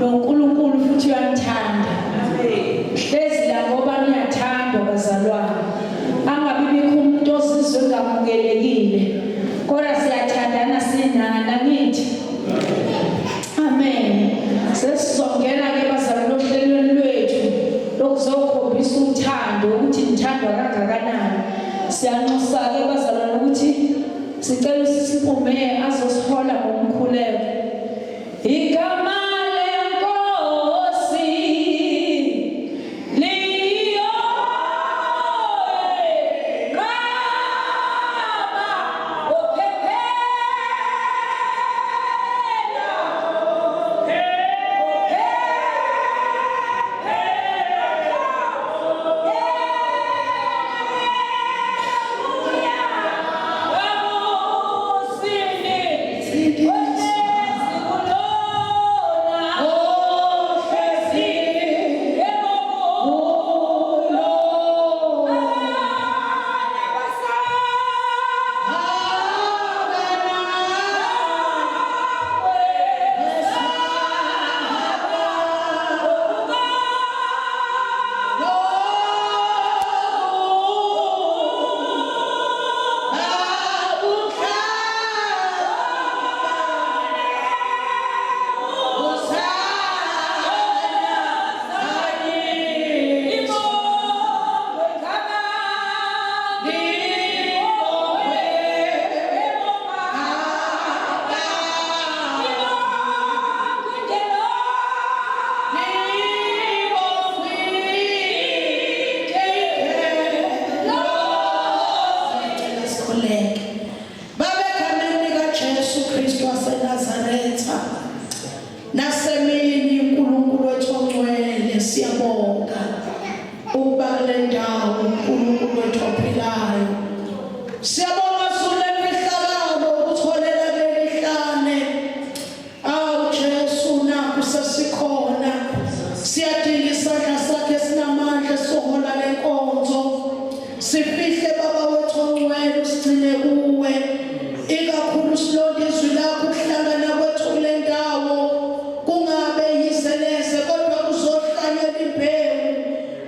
noNkulunkulu futhi uyamthanda. Hlezi la ngoba niyathandwa bazalwane. Angabi bikho umuntu ozizwe engamukelekile. Kodwa siyathandana sinana nithi. Amen. Sesizongena ke bazalwane ohlelweni lwethu lokuzokhombisa uthando ukuthi nithandwa kangakanani. Siyanxusa ke bazalwane ukuthi sicela usisipume azosihola ngomkhuleko. Igama lenkosi liyo qaba ophephela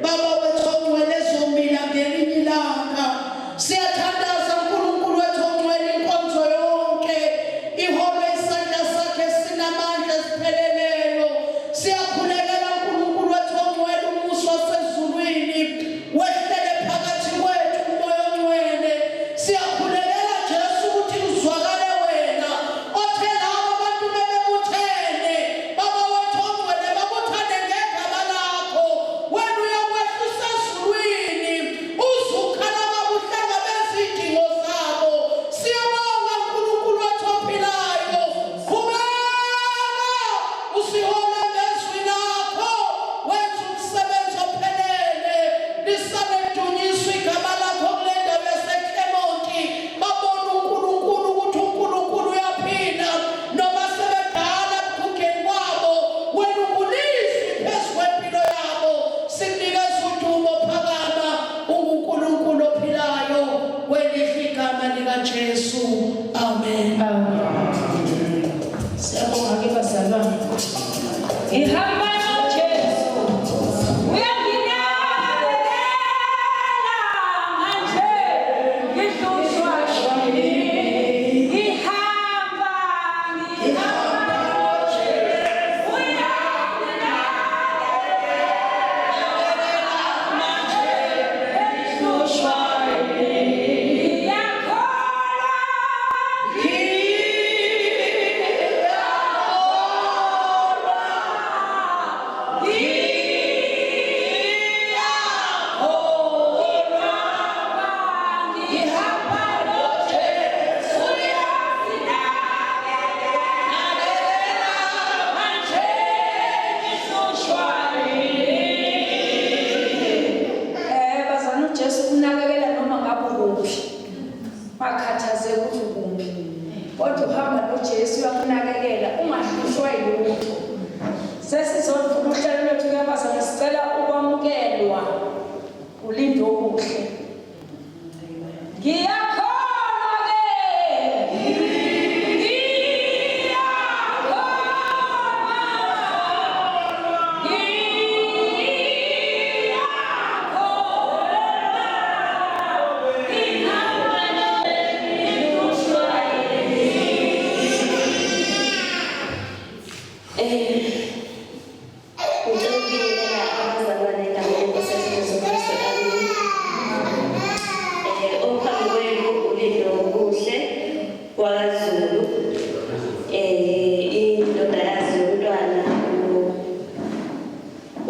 Baba wethu ngwele zomila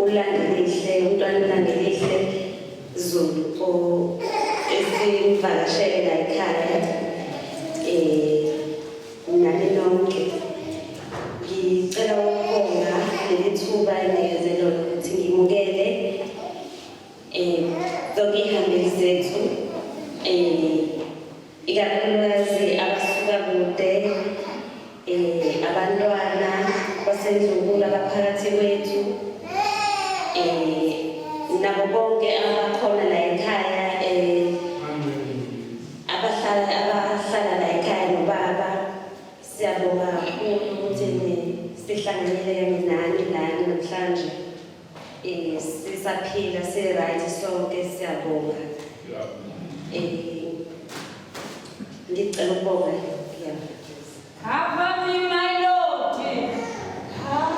ulandelihle umntwana ulandelihle Zulu esimvakashele la ekhaya nani nonke ngicela ukubonga leli thuba enikezwe lona ukuthi ngimukele zonke iy'hambeli zethu ikakhulukazi abasuka kude abantwana basendlunkulu abaphakathi kwethu nabo bonke abakhona la ekhaya abahlala la ekhaya nobaba siyabonga kakhulu ukuthi sihlanganyele nani lana namhlanje sisaphila si-right sonke siyabonga ngicela ukubonga Cover me, my Lord.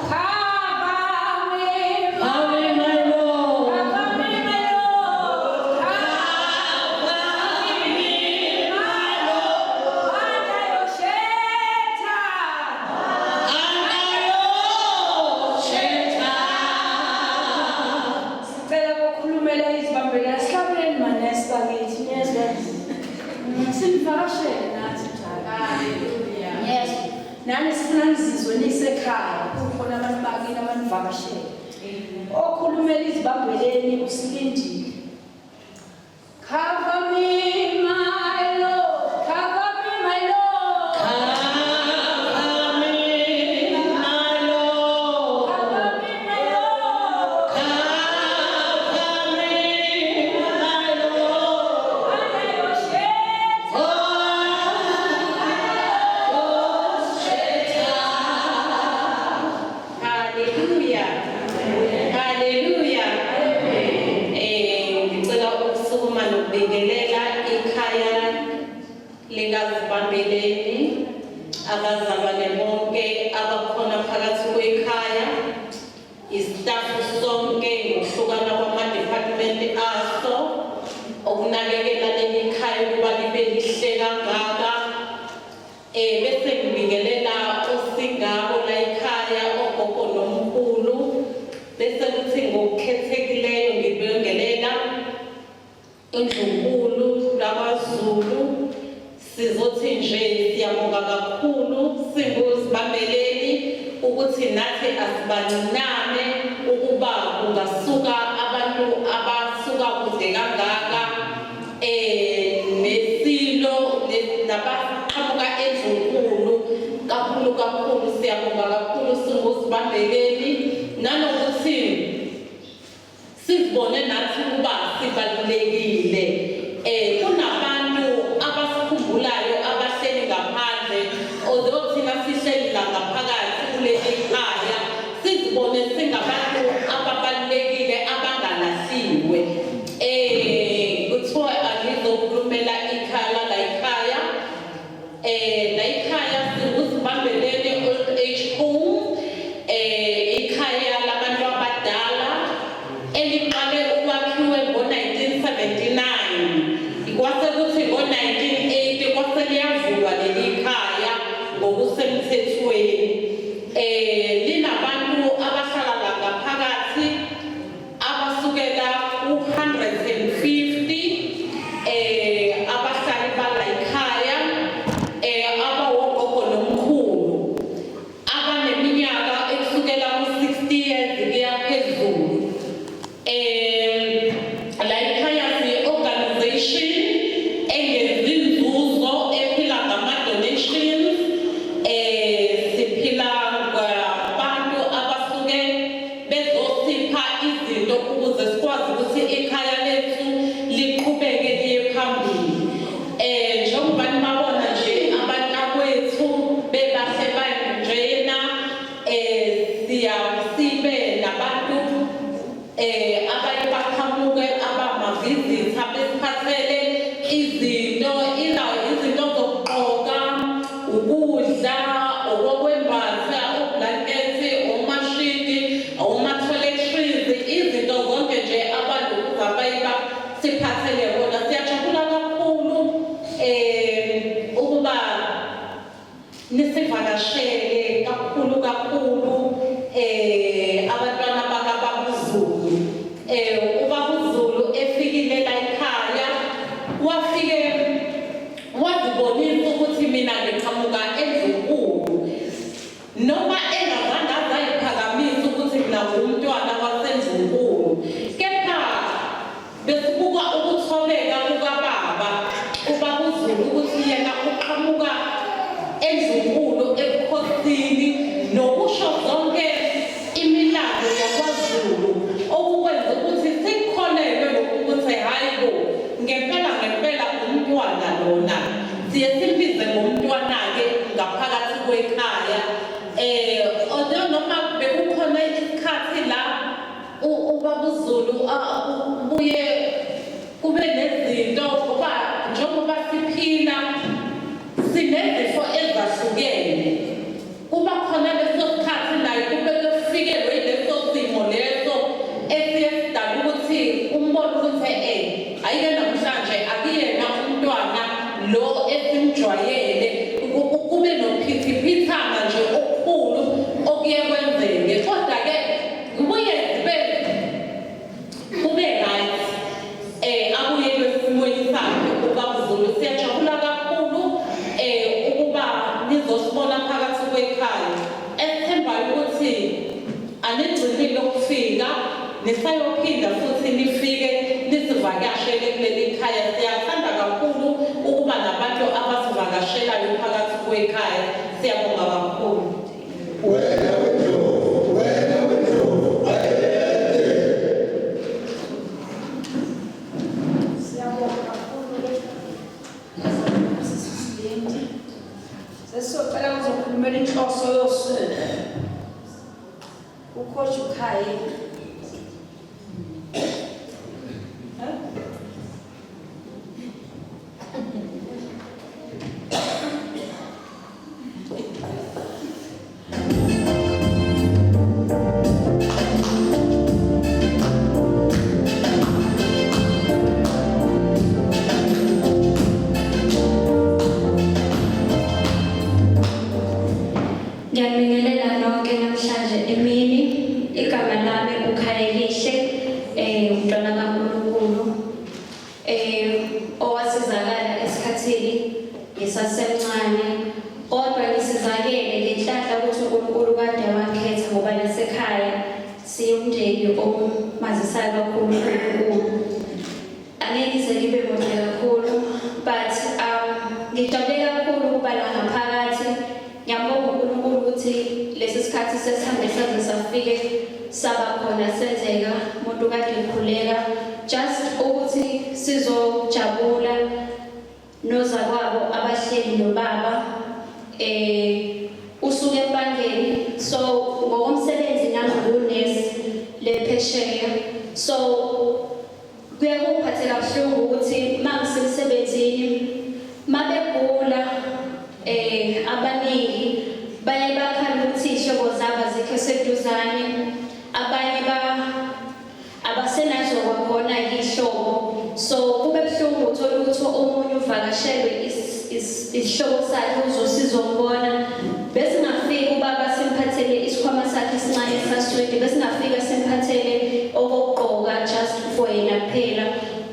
Cover me, my Lord. Cover me, my Lord. Cover me, my Lord. Under your shelter. Under your shelter. Sicela ukukhulumela izibambela sihlabeleni manesi bakithi niyezwa. Simvakashele nathi njalo. Hallelujah. Yes. Nani sifuna nizizwe nisekhaya kukhona abantu bakini abanivakashele. Okhulumela izibambeleni usilindile. Cover me, my Lord. Cover me, my Lord. Cover me, my Lord. Cover me, my Lord. Cover me, my Lord. Under your shelter. Hallelujah. Hallelujah. Ngicela ukusukuma nokubingelela ikhaya likazibambeleni abazalwane bonke abakhona phakathi kwekhaya istafu sonke ngokuhlukana kwama-department aso okunakekela leli khaya ukuba libe lihle kangaka bese ngibingelela osingabo la ekhaya ogogo nomkhulu bese kuthi ngokukhethekileyo ngibingelela indlunkulu lakwaZulu sizothi nje siyabonga kakhulu singozibambeleni ukuthi nathi asibancinane ukuba kungasuka abantu abasuka kude kangaka nesilo nabaqhamuka endlunkulu kakhulu siyabonga kakhulu singozibambeleni nanokuthi sibone nathi ukuba sibalulekile kunabantu abasikhumbulayo abahleli ngaphandle although thina sihleli la ngaphakathi kuleli khaya sizibone singabantu ababalulekile abangalahliwe kuthiwa angizokhulumela ikhaya la ekhaya la ekhaya singuzibambeleni old age home ikhaya labantu abadala eliqale ukwakhiwe ngo-1979 kwase kuthi ngo-1980 kwase liyavulwa leli khaya ngokusemthethweni linabantu abahlala la ngaphakathi abasukela ku-150 abahlali bala ekhaya abawogogo nomkhulu abaneminyaka ekusukela ku-60 years kuya phezulu la ekhaya siyi-organization engenzi inzuzo ephila ngama-donations siphila ngabantu abasuke bezosipha izinto ukuze sikwazi ukuthi ikhaya lethu liqhubeke liye phambili njengoba nibabona nje abantakwethu bebahle banjena sibe nabantu abaye baqhamuke abamavizitha besiphathele izinto zokugqoka ukudla okokwembatha oblanketi omashidi oma-toiletries izinto zonke nje abantu abaye basiphathele bona siyajabula kakhulu ukuba nisivakashele kakhulu abantwana bakababuZulu ubaba uZulu ubuye kube nezinto ngoba njengoba siphila sinezifo ezahlukene kuba khona leso sikhathi naye kube kufikelwe leso simo leso esiyesidala ukuthi umbone ukuthi ayike namhlanje akuyena umntwana lo esimjwayele kube nophithipithana nje okukhulu okuye kwenzeke kodwa-ke kubuye kube right abuye kwesimweni sakhe ubaba uZulu siyajabula kakhulu ukuba nizosibona phakathi kwekhaya esithembayo ukuthi anigcinile ukufika nisayophinda futhi nifike nisivakashele kuleli khaya siyathanda kakhulu ukuba nabantu abasivakashelayo phakathi kwekhaya siyabonga kakhulu sesizocela kuzokhulumela inhloso yosuku ucoach uKhayi Ngiyabingelela nonke namhlanje emini igama lami uKhayelihle umntwana kaNkulunkulu owasizakala esikhathini ngisasemncane kodwa ngisizakele ngenhlanhla ukuthi uNkulunkulu kade wakhetha ngoba nasekhaya siyumndeni omazisayo kakhulu uNkulunkulu angeke ngize ngibe mude kakhulu but ngijabule kakhulu ukuba la ngaphakathi ngiyabonga uNkulunkulu ukuthi lesi sikhathi sesihambe saze safike saba khona senzeka umuntu kade ekhuleka just ukuthi sizojabula nozakwabo abahleli nobaba usuke empangeni so ngokomsebenzi nami ngunesi lephesheya so kuyakuphatheka kabuhlungu ukuthi mangisemsebenzini mabegula abaningi baye bakhala ukuthi ihlobo zabo azikho seduzane abanye abasenazo kwakhona ihlobo so kube buhlungu uthola ukuthi omunye uvakashelwe isihlobo sakhe uzosiza umbona bese ngafika ubaba simphathele isikhwama sakhe esincane esaswedi bese ngafika simphathele okugqoka just for yena kuphela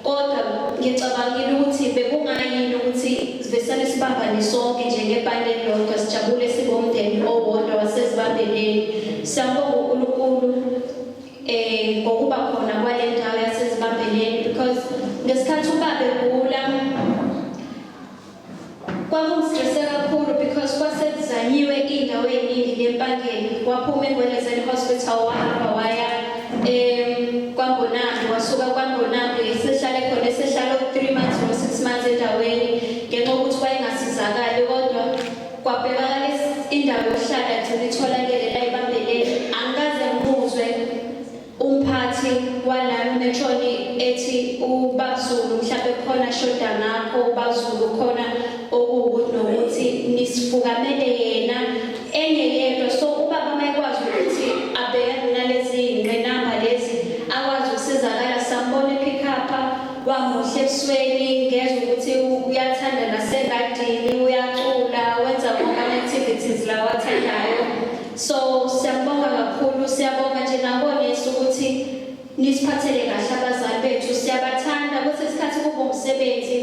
kodwa ngicabangile ukuthi bekungayini ukuthi sivesane sibambane sonke njengebhande elilodwa sijabule sibomndeni owodwa wasezibambeleni siyabonga uNkulunkulu ngokuba khona kwale ndawo yasezibambeleni because ngesikhathi ubaba egula kwakungistresse kakhulu because kwasekuzanyiwe indawo eningi ngempangeni waphuma eNgwelezane Hospital wahamba waya kwaNgonambi wasuka kwaNgonambi esehlale khona esehlala 3 months or 6 months endaweni ngenxa yokuthi wayengasizakali kodwa kwabhekakala indawo yokuhlala agcina itholakele la ibambeleni angikaze ngibuzwe umphathi walana metshoni ethi uBaZulu mhlawumbe khona shoda ngakho uBaZulu khona okuwukuthi nokuthi nisifukamele yena engeyedwa so ubaba mayekwazi ukuthi abhekane nalezi ngqinamba lezi akwazi ukusizakala sambone pick up wamuhle ebusweni ngezwe ukuthi uyathanda nasengadini uyacula wenza zonke ama-activities lawa athandayo so siyabonga kakhulu siyabonga nje nabonisa ukuthi nisiphathele kahle abazali bethu siyabathanda kwesinye isikhathi kuba umsebenzi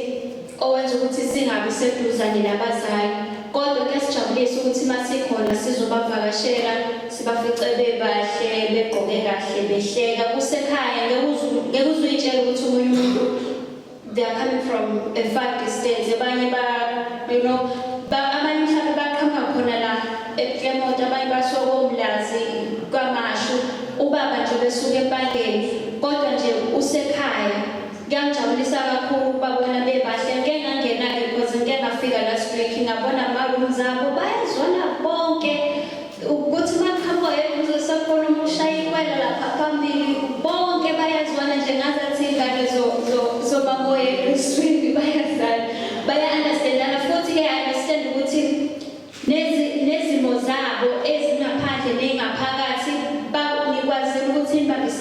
owenza ukuthi singabi seduzane nabazali kodwa kuyasijabulisa ukuthi masikhona sizobavakashela sibafice bebahle begqoke kahle behleka kusekhaya ngeke uzuyitshela ukuthi umunye umuntu they are coming from a far distance abanye abanye mhlawumbe baqhamuka khona la ePlemont abanye basuka koMlazi kwaMashu ubaba nje besuka empangeni kodwa nje usekhaya ngiyangijabulisa kakhulu ukubabona bebahle ngeke ngangena-ke because ngeke ngafika last week ngabona ama-rooms abo bayazwana bonke ukuthi uma kuqhamuka eduze sakhona umuntu ushaya ikwela lapha phambili bonke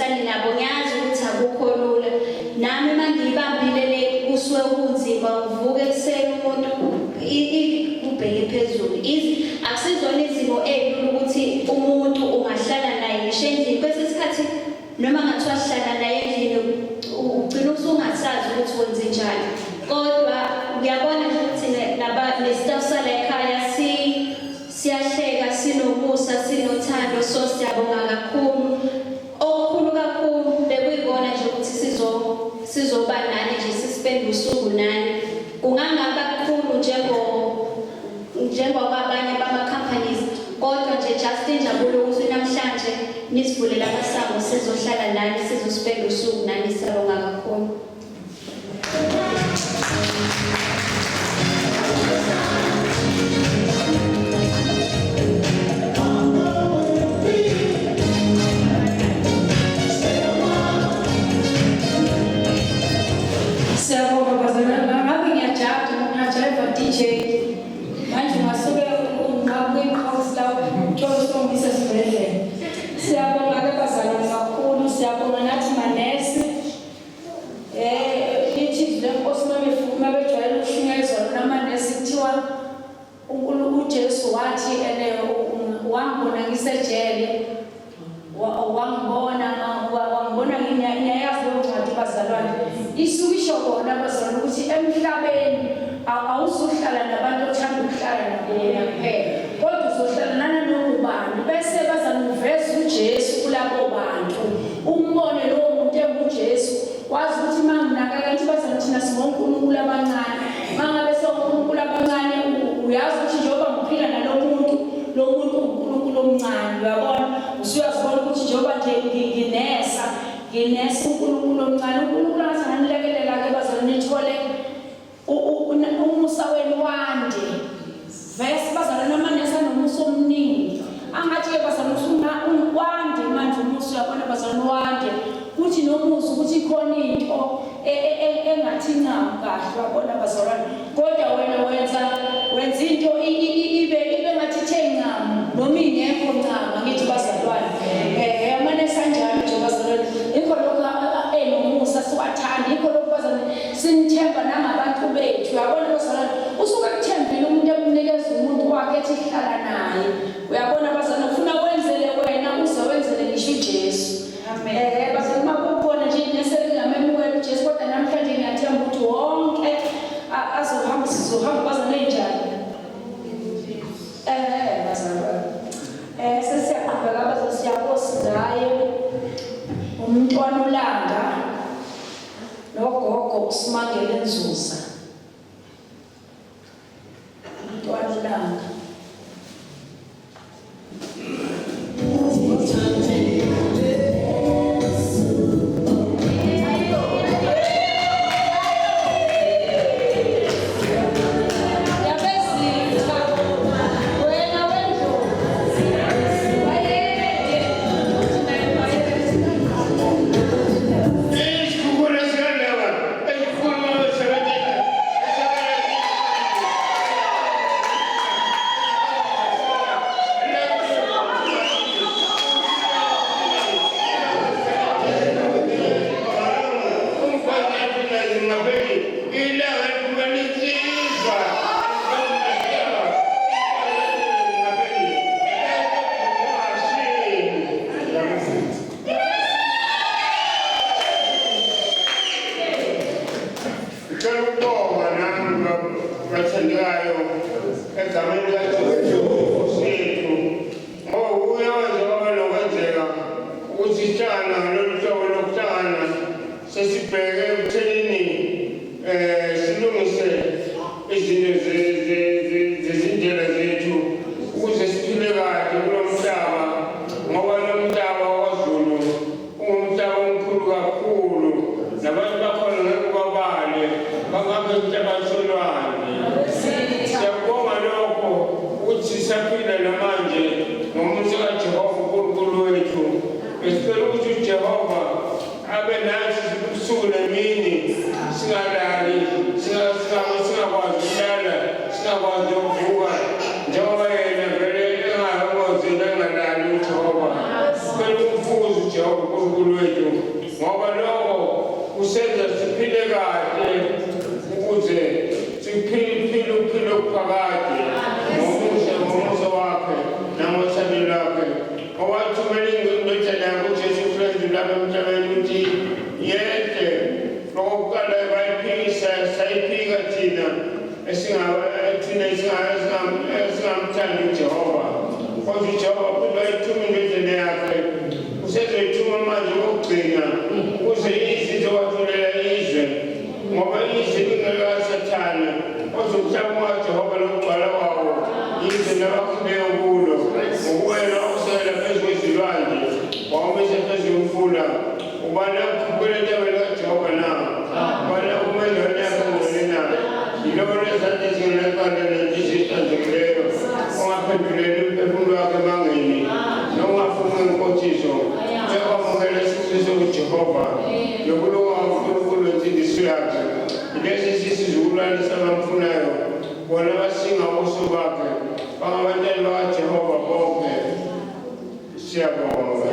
angiphikisani nabo ngiyazi ukuthi akukho lula nami mangiyibambile le kusuke kunzima uvuke ekuseni umuntu ubheke phezulu akusizona izimo elula ukuthi umuntu ungahlala naye ngisho endlini kwesinye isikhathi noma ngathiwa hlala naye endlini ugcina usungasazi ukuthi wenze njani kodwa ngiyabona nje ukuthi nestaff sala ekhaya siyahleka sinomusa sinothando so siyabonga kakhulu okukhulu kakhulu bekuyibona nje ukuthi sizoba nani nje sispend usuku nani kungangaba kakhulu njengoba abanye bama-companies kodwa nje just injabulo ukuthi namhlanje nisivulela amasango sizohlala nani sizospend usuku nani siyabonga kakhulu. DJ manje masuke unqabuke iqhamusi lawo uthola usongisa sibhedlela siyabonga ke bazalwane kakhulu siyabonga nathi manesi ithi lenkosi mabefuna bejwayele ukushunyezwa namanesi kuthiwa uNkulunkulu uJesu wathi wangibona ngisejele wangibona ngiyayazi leyo ncwadi bazalwane isuke isho kona bazalwane ukuthi emhlabeni awuzohlala nabantu othanda ukuhlala nabo wena kuphela kodwa uzohlala nanobani bese bazamuveza uJesu kulabo bantu umbone lowo muntu enguJesu wazi ukuthi manginaka kanti bazanithina singonkulunkulu abancane mangabe sonkunkulunkulu abancane uyazi ukuthi njengoba ngiphila nalo muntu uNkulunkulu omncane uyabona usuyazibona ukuthi njengoba nje nginesa uNkulunkulu omncane uNkulunkulu angasangilekelela ke bazalwane nithole umusa wenu wande vese bazalwane amanesi anomusa omningi angathi ke bazalwane wande manje umusa uyabona bazalwane wande kuthi nomusa ukuthi khona into engathi ncamo kahle uyabona bazalwane kodwa wena wenza into ibe ngathi ithe ncamo noma ingekho ncamo ngithi bazalwane amanesi kanjalo nje bazalwane ikho lokho nomusa siwathanda ikho lokho bazalwane sinithemba nangabantu bethu uyabona bazalwane usuke kuthembile umuntu ekunikeza umuntu wakhe ethi hlala naye uyabona bazalwane ufuna wenzele wena uzowenzele ngisho uJesu amen bazalwane makukhona nje neselingamemukela uJesu kodwa namhlanje ngiyathemba ukuthi wonke azohamba sizohamba bazalwane njani bazalwane sesiyaqhubeka bazalwane siyabosizayo umntwana olanga nogogo uSimangele Nzuza umntwana olanga Jehova uNkulunkulu wethu ngoba lokho usenza siphile kahle ukuze siphile uphilo ophakade ngomusa wakhe namothando lwakhe owathumela indodana yakhe uJesu Kristu lapha emhlabeni ukuthi yedwa lokuqala bayiphikisa sayiphika thina esingamthandi uJehova kodwa uJehova futhi wayithuma indodana yakhe usezoyithuma manje okugcina ukuze izwe izokwathula izwe ngoba izwe lingekasathana kodwa umhlaba kaJehova lokugcwala kwawo izwe labakhuleyo kulo ngokuwela okusela phezu kwezilwandle wawumise phezu kwemfula ubani akhuphela entabeni kaJehova na ubani akumele yakhe ngcwele na yiloko lezandla ezingenaqanda nenhliziyo ezihlanzekileyo ongaphenduleli umphefumulo wakhe emangeni nongafuni inkotsiso uyakwamukela isifiso kuJehova nokulunga kuNkulunkulu wensindiso yakhe lesi sisizukulwane sabamfunayo bona basinga ubuso bakhe bangabantwana bakaJehova bonke siyabonga.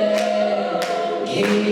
Seven, Hey,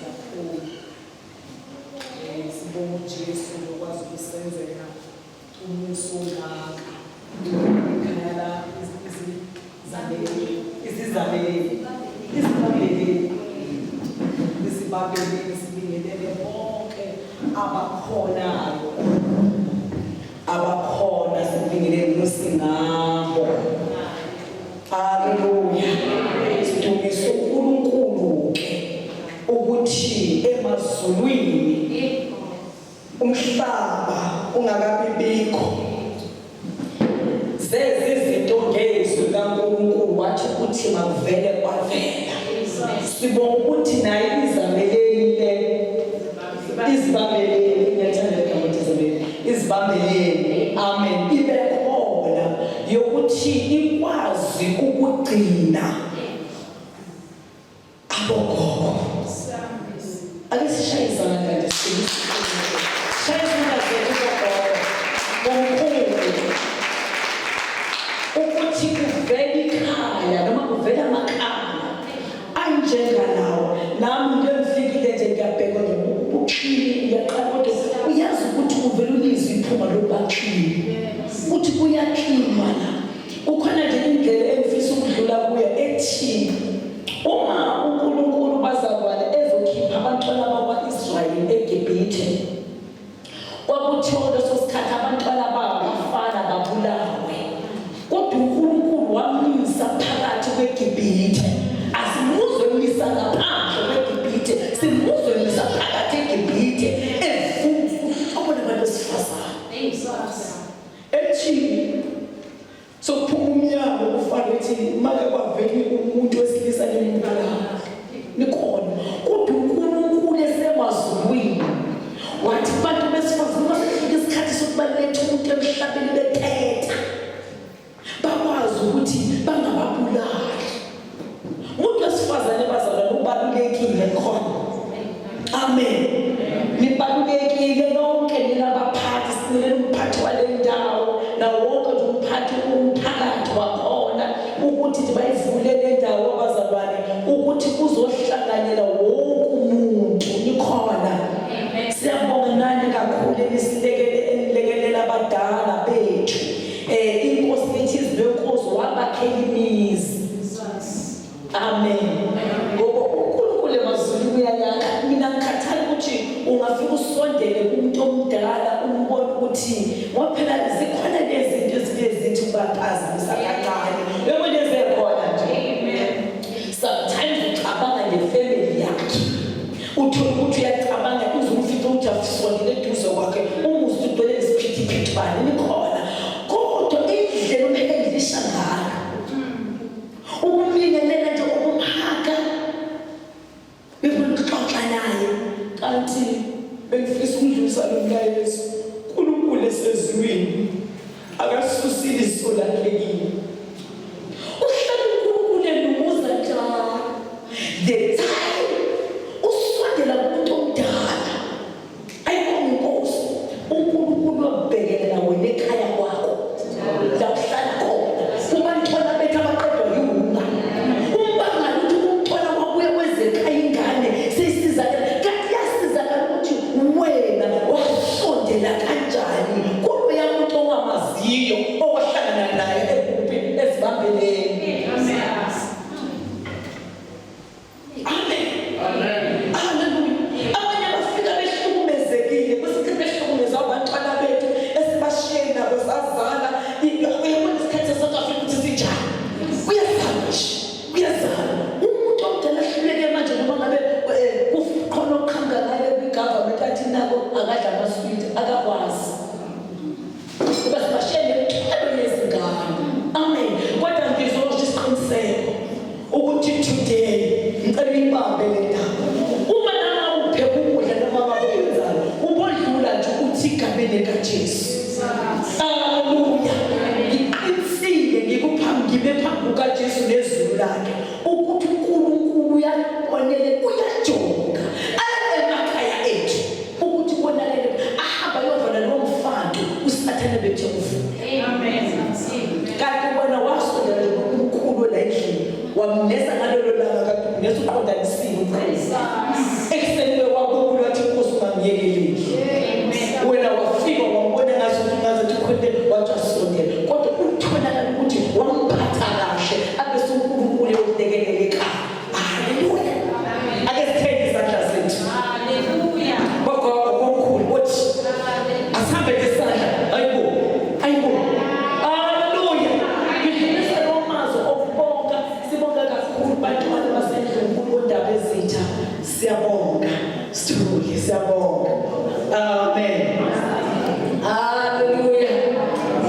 kakhulu. Sibonga uJesu lokwazi ukusenzela umuso ongaka. Ikhaya la izibambeleli sibingelele bonke abakhona sibingelele nosingabo. Haleluya. Sidumise uNkulunkulu ukuthi emazulwini umhlaba ungakabibikho zezizinto ngezwi kaNkulunkulu wathi ukuthi makuvele kwavela. Sibonga ukuthi naye izibambeleli amen ibe khona yokuthi ikwazi ukugcina abogogo. Ake sishaye izandla nje shaye izandla zethu bomkhulu ukuthi kuvele ikhaya noma kuvele amakhaya anjengalawo. Nami ngifikile nje ngiyabheka nje uqhili uyaqala kodwa uyazi ukuthi kuvele ulizwi iphuma lobaxhili ukuthi kuyaxhilwa la. Ukhona nje indlela emfisa ukudlula kuyo ethi uma uNkulunkulu bazalwane ezokhipha abantwana bakwa-Israyeli eGibhithe, kwakuthiwa leso sikhathi abantwana babo bafana babulawe, kodwa uNkulunkulu wamisa phakathi kweGibhithe. Asimuzwe misa ngaphandle kweGibhithe, simuzwe misa phakathi eGibhithe evuvu abona abantu besifazane ethi sokuphuma umnyango kufanele ukuthi make kwaveli umuntu wesilisa nemibala nikhona, kodwa uNkulunkulu esemazulwini wathi abantu besifazane masefika isikhathi sokuba lethe umuntu emhlabeni bethetha bakwazi ukuthi bangababulali. Umuntu wesifazane bazalwane ubalulekile khona. Amen. Nibalulekile lonke nilabaphathi, sinile umphathi wale ndawo nawo wonke nje umphathi umphakathi wakhona ukuthi bayivule le ndawo abazalwane ukuthi kuzohlanganyela wonke umuntu nikhona. Siyabonga nani kakhulu enisilekelela abadala bethu. Inkosi ethi izwenkosi wabakhela imizi. Amen. Ngoba uNkulunkulu emazulwini uyayaka. Mina ngikhathala ukuthi ungafika usondele kumuntu omdala umbone ukuthi waphela zikhona lezi zinto ezithi ubaphazamisa kancane. Bebona ezekhona nje. Sometimes ucabanga nefamily yakhe. Uthola ukuthi uyacabanga uzumfika ukuthi afisondele eduze kwakhe umuzi udole isiphithiphithi bani nikhona. Kodwa indlela omhlengilisha ngayo ukumlingelela nje ukumhaka befuna ukuxoxa naye kanti bengifisa ukudlulisa lo mlayezo. uNkulunkulu esezulwini akasusile iso lakhe kimi. Uhlala uNkulunkulu elumuza njalo the time usondela kumuntu omdala ayikho inkosi uNkulunkulu wabhekelela wena ekhaya kwakho la uhlala khona kubantwana bethu abaqedwa yiwunga umbangala ukuthi umntwana wabuya kwezekhaya ingane seyisizakala kanti yasizakala ukuthi wena wasondela kanjani kuloya muntu ongamaziyo owahlangana naye ekuphi ezibambeleni. Amen. Hallelujah. Abanye bafika behlukumezekile kwesikhathi behlukumeza abantwana bethu esibashiye nabo sazala. Uyabona isikhathi eSouth Africa ukuthi sinjani? Kuyazala. Umuntu omdala ahluleke manje noma ngabe kukhona okukhanga ngale kwi-government athi nako akadla amaswiti akakwazi. Kuba sibashiye nemithwalo yezingane. Amen. Kodwa ngizosho isiqiniseko ukuthi today ngicela ibambe le ndaba. Uma nama upheka ukudla noma ngakwenzalo ubodlula nje uthi igabeni likaJesu. Haleluya. Ngibe phambi kukaJesu nezulu lakhe ukuthi uNkulunkulu uyabonele uyajonga emakhaya ethu ukuthi bonakele ahamba yovana nomfana usathane bethe uvule. Amen. Kanti wena wasondela uNkulunkulu la endlini wamneza ngalelo langa nesuqondanisile uChristu ekuseni wakubona wathi Nkosi ungangiyekeli wena wafika wambona ngathi ukhonde wathi asondela kodwa utholakala ukuthi wamphatha kahle abese uNkulunkulu yokulekeleleka. Haleluya. Ake sithenge isandla sethu. Haleluya. Baba omkhulu uthi asambe ngesandla. Hayibo. Haleluya. Ngidlulisa lo mazo okubonga sibonga kakhulu bantwana basendlini kundaba ezitha. Siyabonga. Sithule siyabonga. Amen. Hallelujah.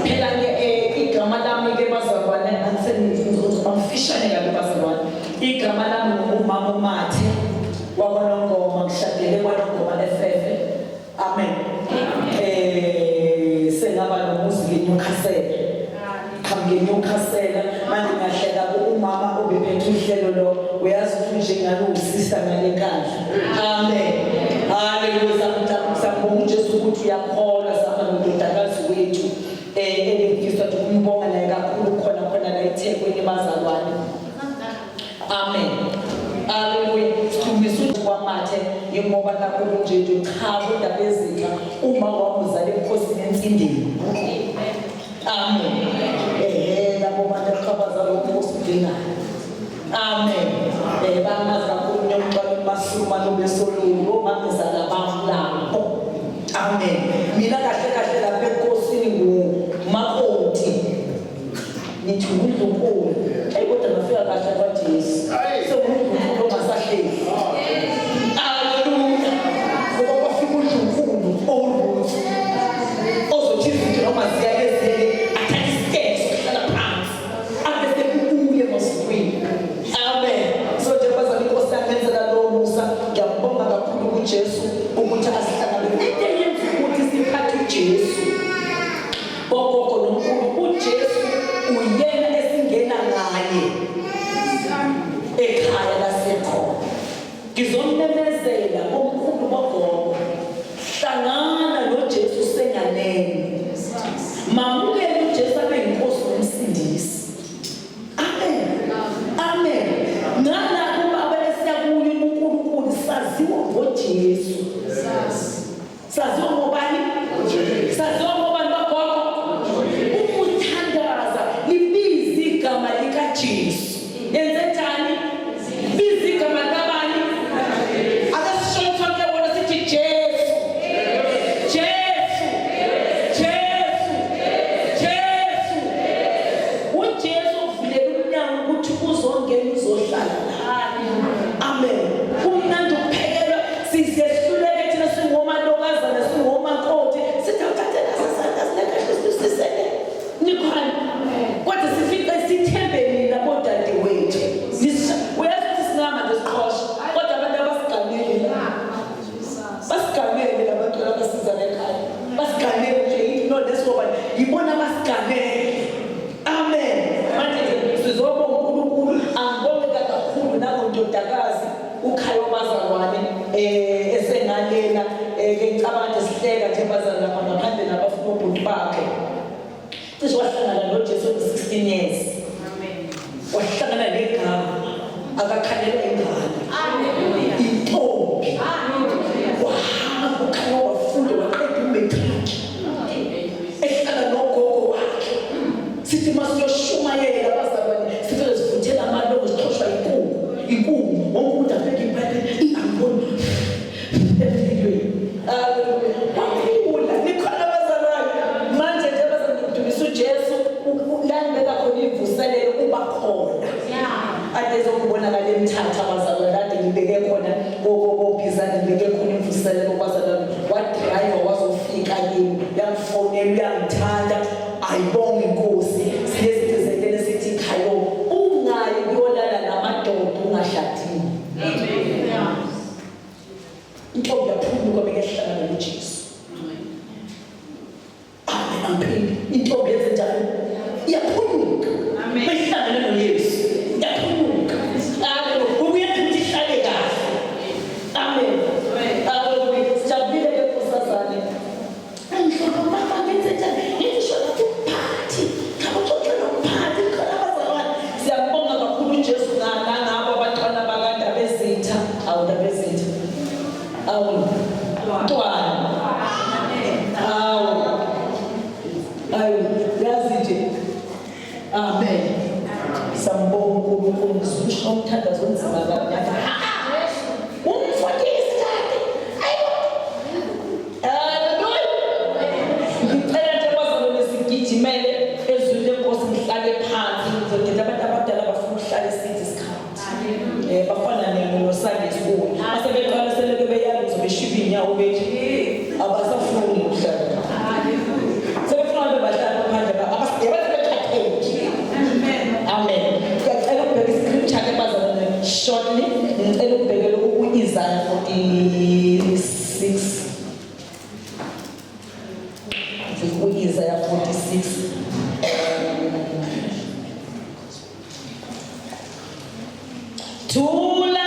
Phela ke igama lami ke bazalwane angifishane kabi bazalwane. Igama lami ngumama uMathe wakwaNongoma ngishadele kwaNongoma eFefe. Amen. Sengaba nomuzi ngeNyukhasela. NgeNyukhasela manje ngahleka umama obephethe uhlelo lo uyazi ukuthi njengalo usista ngale kandla. Amen. Hallelujah. Sambonga uJesu ukuthi uyakholwa sama nododakazi wethu engifisa ukumbonga naye kakhulu khona la eThekwini bazalwane. Amen. Hallelujah. Sithumisa kwaMathe ngoba nakho nje cha kodwa bezika uma wamuzala enkosini ensindeni. Amen. Labo bantu abachabaza lo Nkosi udingayo. Amen. Bamazi kakhulu nyomcala masuma lo besolulo bamizala baflapo. Amen. Mina kahle lapha enkosini ngumakoti. Nithi uNkulunkulu. Kodwa ngafika kahle kwaJesu. So uNkulunkulu ongasahleli. Haleluya. Ngoba wafika uNkulunkulu oluthi. Ozothi izinto noma ziyalezele athathe isikezo hlala phansi. Abese kubuye emosini. Amen. So nje bazali Nkosi yamenzela lo Musa ngiyabonga kakhulu kuJesu ukuthi asihlangabeze. Into eyenza ukuthi siphathe uJesu. Bogogo noNkulunkulu uJesu uyena esingena ngaye ekhaya lasekhona. Ngizomemezela omkhulu bogogo. Hlangana noJesu senganene. Mamukele uJesu abe inkosi nomsindisi. Amen. Amen. Ngala kuba abesiyakuyo uNkulunkulu saziwa ngoJesu. Saziwa ngobani? Saziwa ngobani bagogo? Umuthandaza libiza igama likaJesu. Yenze njani? Biza igama kabani? Akasisho sonke wona sithi Jesu. Jesu. Jesu. Jesu. uJesu uvulela umnyango ukuthi uzongena uzohlala. Amen. Umnandi uphekelwa sizehluleke thina singomalokazana singomakoti sithathathela sasanda sinekahlisisele. Nikhona. Kodwa sifika sithembeni labo dade wethu. Uyazi sinama nesiqhosha. Kodwa abantu abasigamile. Basigamile labantu abasizana ekhaya. Basigamile nje no lesoba yibona basigamile. Amen. Manje sizobonga uNkulunkulu angibonge kakhulu nabo ndodakazi ukhaya wabazalwane esengalela ke ngicabanga sihleka nje bazalwane lapha ngaphandle nabafuna ubhuti bakhe. Cishe wahlangana noJesu 16 years. Amen. Wahlangana negama akakhalela ingane. Haleluya. Intombi. Haleluya. Wahamba ukhaya wafunda waqeda umatric. Ehlala nogogo wakhe. Sithi masiyoshumayela bazalwane sifike sivuthela amaloko sixoshwa inkuku wonke afike impathe ingamboni empilweni. Haleluya. Wakhula nikhona bazalwane manje nje bazamdumisa uJesu ulandela khona ivuselelo kuba khona. Ade zokubonakala emthatha bazalwane ade ngibeke khona kophizana ngibeke khona ivuselelo bazalwane wadrive wazofika kimi yangifonela uyangithanda ayibonge Inkosi siyezithezelele sithi khayo ungayi kuyolala namadoda ungashadini. Amen. Intombi yaphumuka bekehlangana noJesu. Amen. Amen. Intombi yenze njalo iyaphumuka. Amen. Behlangana noYesu. Yaphumuka. Haleluya. sambonga uNkulunkulu ngizusho umthandazo onzima kabi yathi umfundisi tata haleluya ngicela nje bazalwane sigijimele ezwini lenkosi ngihlale phansi ngizodinga abantu abadala bafuna ukuhlala isithi isikhathi bafana noSunday school asebeqala seleke beyazi uzobeshiba inyawo bethi abasafuni ukuhlala sebefuna bebahlala phandle amen. Ngicela ukubheka iscripture ke bazalwane shortly. Ngicela ukubhekela ku-Isaiah 46. Ku-Isaiah 46. Thula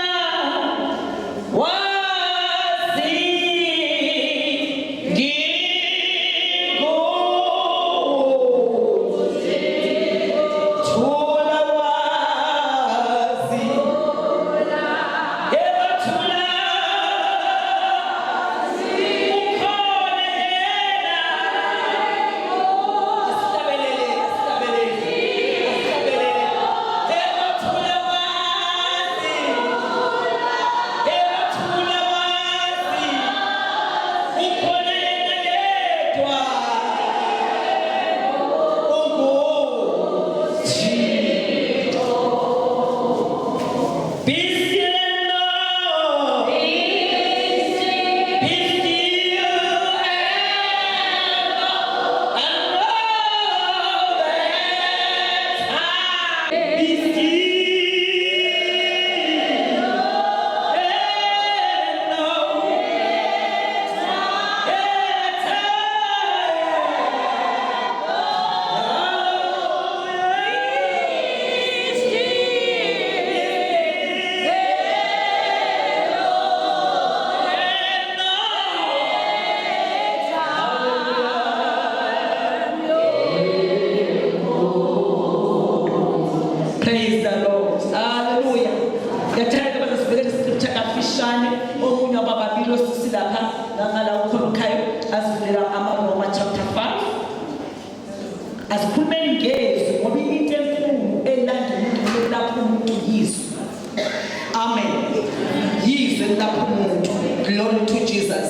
Glory to Jesus.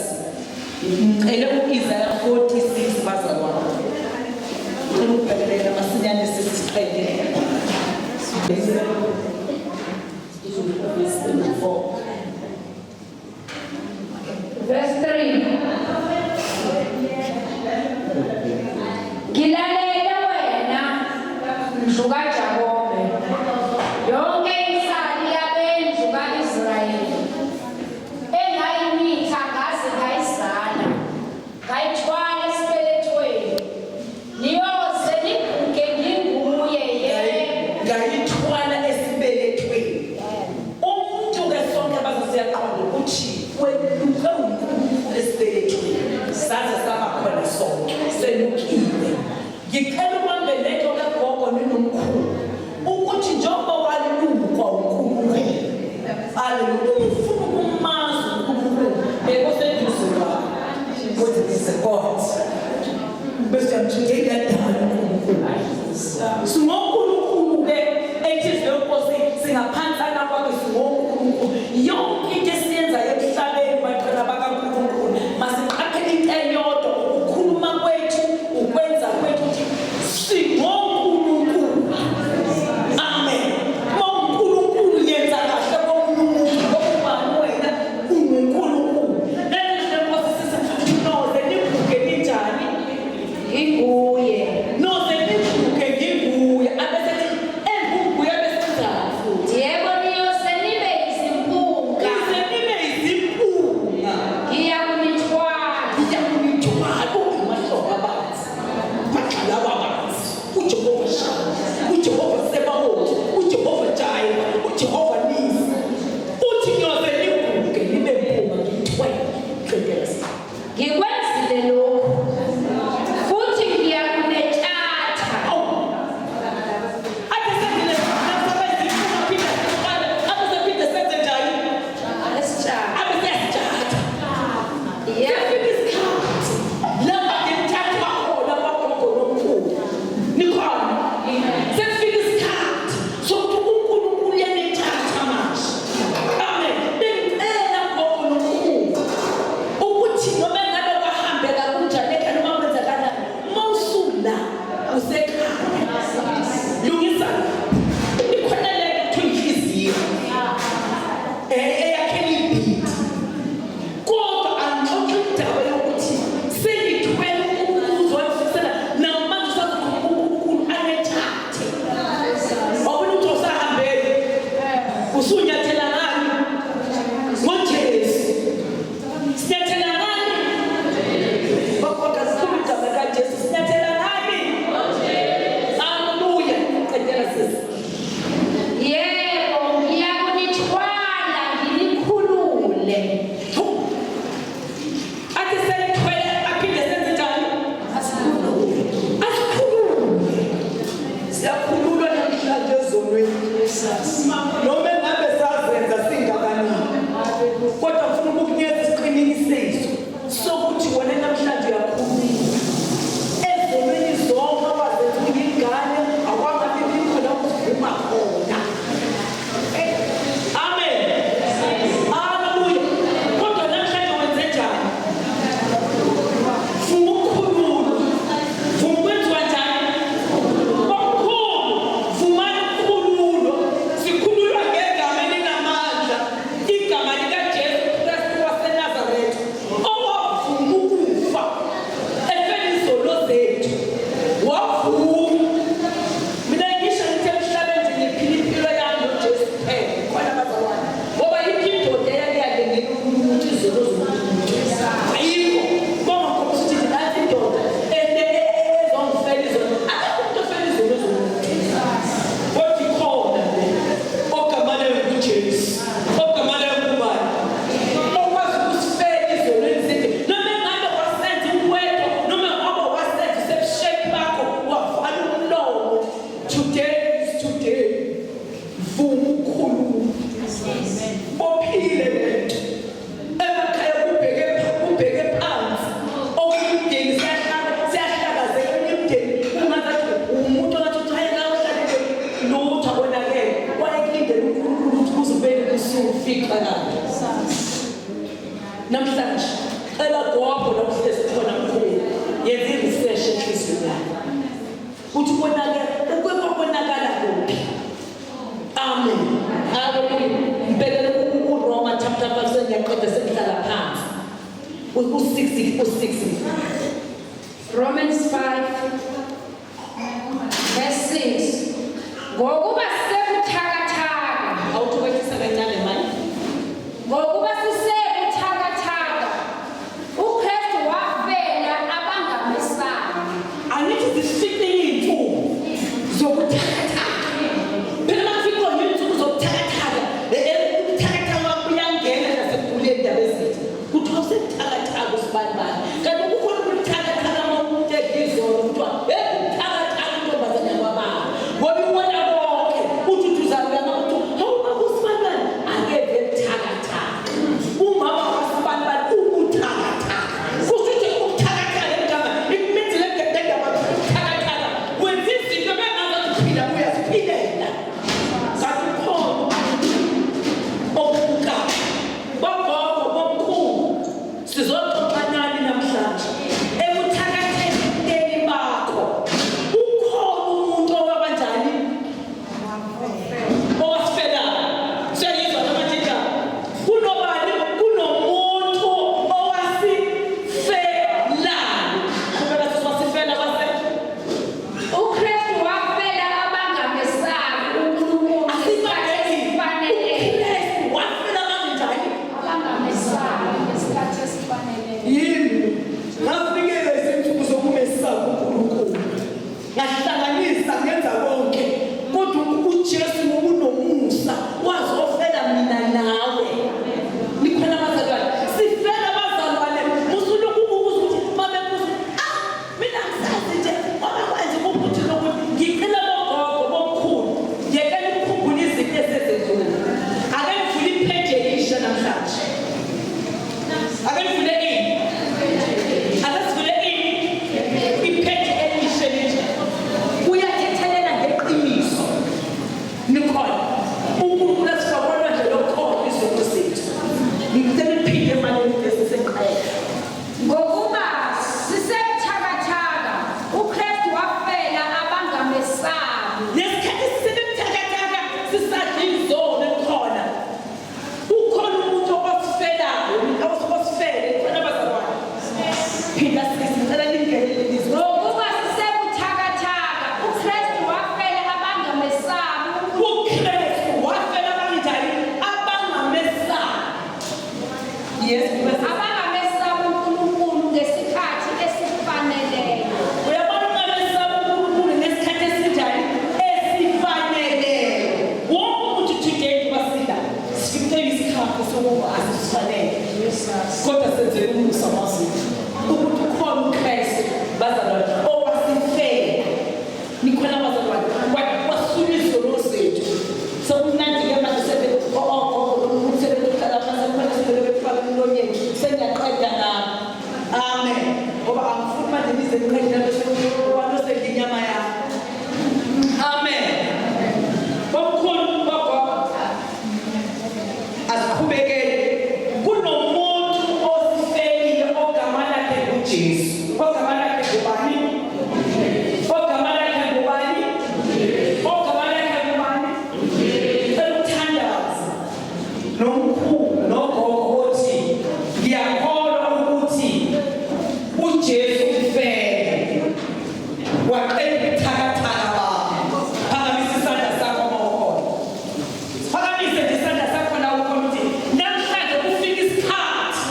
Ngicela u-Isaiah 46 bazalwane. Ngicela ukubhekelela masinyane sesiqedile. Verse 3. Ngilalela wena ndlu kaJakobe, yonke insali yabendlu ka-Israyeli, engayimitha ngaze ngayizala, ngayithwala esibelethweni. Niyoze niguge nginguye yebo. Ngayithwala esibelethweni. Umuntu ke sonke abazosiyaqonda ukuthi weluke uNkulunkulu esibelethweni. Saze saba khona sonke selukile. Ngicela ubambeleke kagogo ninomkhulu ukuthi njengoba walukwa uNkulunkulu. Hallelujah. Ufuna ukumazi uNkulunkulu ekoseduze kwakho. What is God? Bese mthike yadala uNkulunkulu. Singonkulunkulu ke ethi lenkosi singaphansi kwakhe singonkulunkulu. Yonke into esiyenzayo emhlabeni baqala bakaNkulunkulu. Masiqaphele into eyodwa ukukhuluma kwethu, ukwenza kwethu singonkulunkulu. Amen. Unkulunkulu yenza kahle komuntu okubani wena uNkulunkulu. Lenkosi sisithi noze nibuke ninjani? Nginguye. Noze nibuke nginguye. usunyathela ngani ngoJesu sinyathela ngani bakwaka sikhulu igama likaJesu sinyathela ngani haleluya qedela sisi Yebo, ngiyakunithwala nginikhulule. athi selithwele aphinde senze njani asikhulule siyakhululwa namhlanje ezonweni noma engabe sazenza singakanani kodwa ngifuna ukukunikeza isiqinisekiso sokuthi wena namhlanje uyakhululwa ezonweni zonke abazenza uyingane akwangabi khona ukuvuma khona amen haleluya kodwa namhlanje wenze njani funa ukukhululwa funa ukwenziwa njani okukhulu fumana ukukhululwa sikhululwa ngegama elinamandla igama likaJesu Kristu waseNazaretha owavuma ukufa efela izono zethu wavuma mina ngisho ngithi emhlabeni ngiphila impilo yami noJesu kuphela khona bazalwane ngoba yikho indoda eyakuyalengela umuntu izono zomuntu ayikho bonke ukuthi nathi indoda ezongifela izono akekho umuntu ofela izono zomuntu kodwa ikhona le ogamane nguJesu ogamane ngubani okwazi ukusifela izono ezinzima noma engabe wasenza umweto noma ngoba wasenza usebusheki bakho wavala umlomo today is today vuma ukukhuluma bophile lento emakhaya kubheke phansi okuyimdeni siyahlakazeka imdeni ungazathi umuntu ongathi uthayela ohlale lutho abonakele wayekulindele uNkulunkulu ukuthi kuzobele kusufika lapho namhlanje cela gogo nokuhlezi khona mkhulu yenza i-research enhliziyweni yakho uthi ubonakala kuphi amen haleluya ngibekele uRoma chapter 5 sengiyaqeda sengihlala phansi u6 Romans 5 verse 6. Ngokuba sisebuthakathaka, awuthobekisa kancane manje ngokuba sisebuthakathaka, uKristu wafela abangamesana. angithi zifike iy'nsuku zobuthakathaka phela makufika iy'nsuku zobuthakathaka ubuthakathaka wakho uyangena nasekuguleni indaba ezithi kuthiwa usebuthakathaka usibanibani kanti kukhona ubuthakathaka uma umuntu edla izolo kuthiwa kodwa senzele umusa wazini ukuthi ukhona uKristu bazalwane owasifela nikhona bazalwane kwasula izono zethu sokumnandi-ke manje sengiyaqeda ngabo amen ngoba angifuni manje nize niqedilanosendi inyama yami amen babukhulu baba asiqhubekele kunomuntu osifelile ogama lakhe nguJesu ogama lakhe ngubani ogama lakhe ngubani ogama lakhe ngubani eluthandaza nomkhulu nogogo othi ngiyakholwa ukuthi uJesu ufele waqeda ubuthakathaka bakhe phakamisa isandla sakho mawukhona phakamise nje isandla sakho la ukhona ukuthi namhlanje kufika isikhathi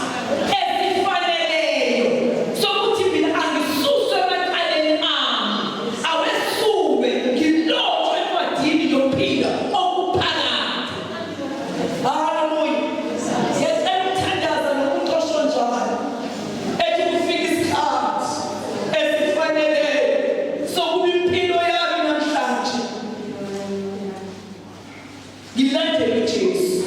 esifaneleyo sokuthi mina angisuswe emacaleni ami awesube ngilotshwe encwadini yokuphila okuphakathi haleluya siyacela ukuthandaza nokuxoshwa njalo ethi kufika isikhathi esifaneleyo sokuba impilo yami namhlanje ngilandele uJesu.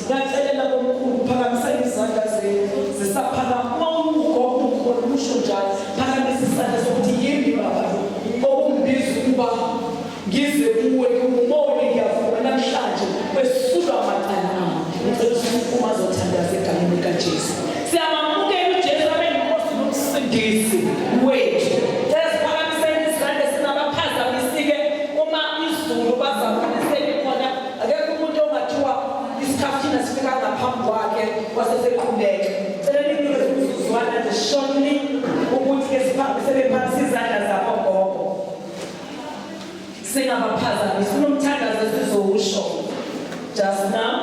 Ngiyacelela bomkhulu phakamisa izandla zenu zisaphakama uma ugogo ukhona umusho njalo phakamisa isandla sokuthi yimi baba okungibiza ukuba ngize kuwe ngibone ngiyavuma namhlanje kwesulwa amacala ami ngicela ukuphuma azothandaza egameni likaJesu. Siyamamukela uJesu abe yinkosi nomsindisi wethu. Siphakamiseni izandla sinabaphazamisike uma izulu bazabona selikhona akekho umuntu ongathiwa isikhathini sifika ngaphambi kwakhe waseseqhubeka. Cela ninikeze umzuzwana nje shortly ukuthi-ke sebephakamisa izandla zabo gogo singabaphazamisi unomthandazo sizowusho just now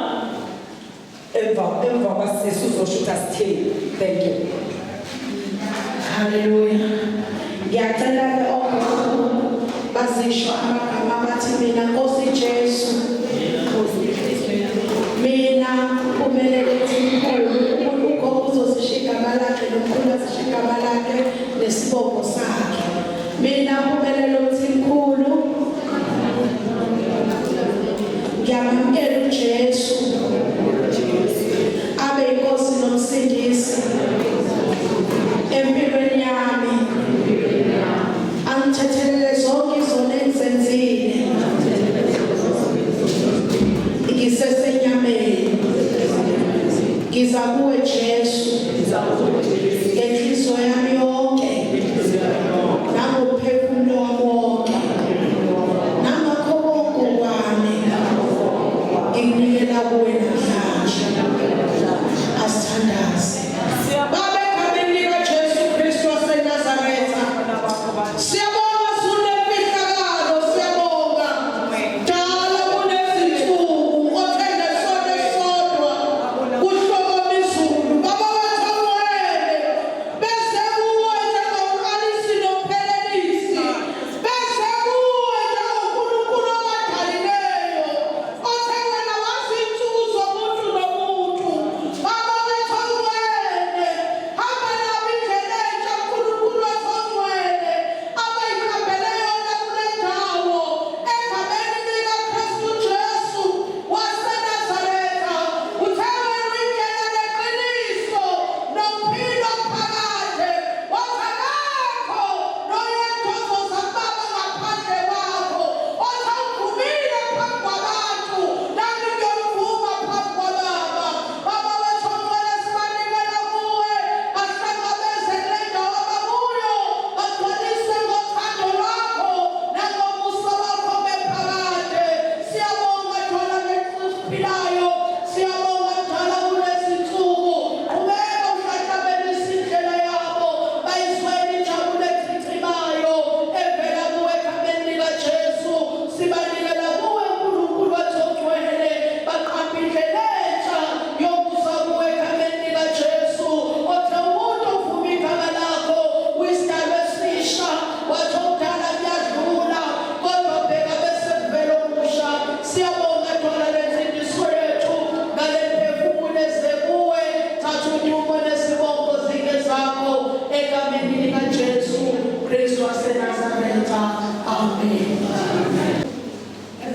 emva kwasisi uzosho ukuthi asitheni. Thank you. Haleluya. Ngiyacela-ke ogogo bazisho amagama bathi mina Nkosi Jesu. Mina umelele uNkulunkulu ugogo uzosisho igama lakhe nomkhulu azisho igama lakhe nesibongo sakhe. Mina umelele uNkulunkulu ngiyamamukela uJesu abe inkosi nomsindisi empilweni yami angithethelele zonke izono engizenzile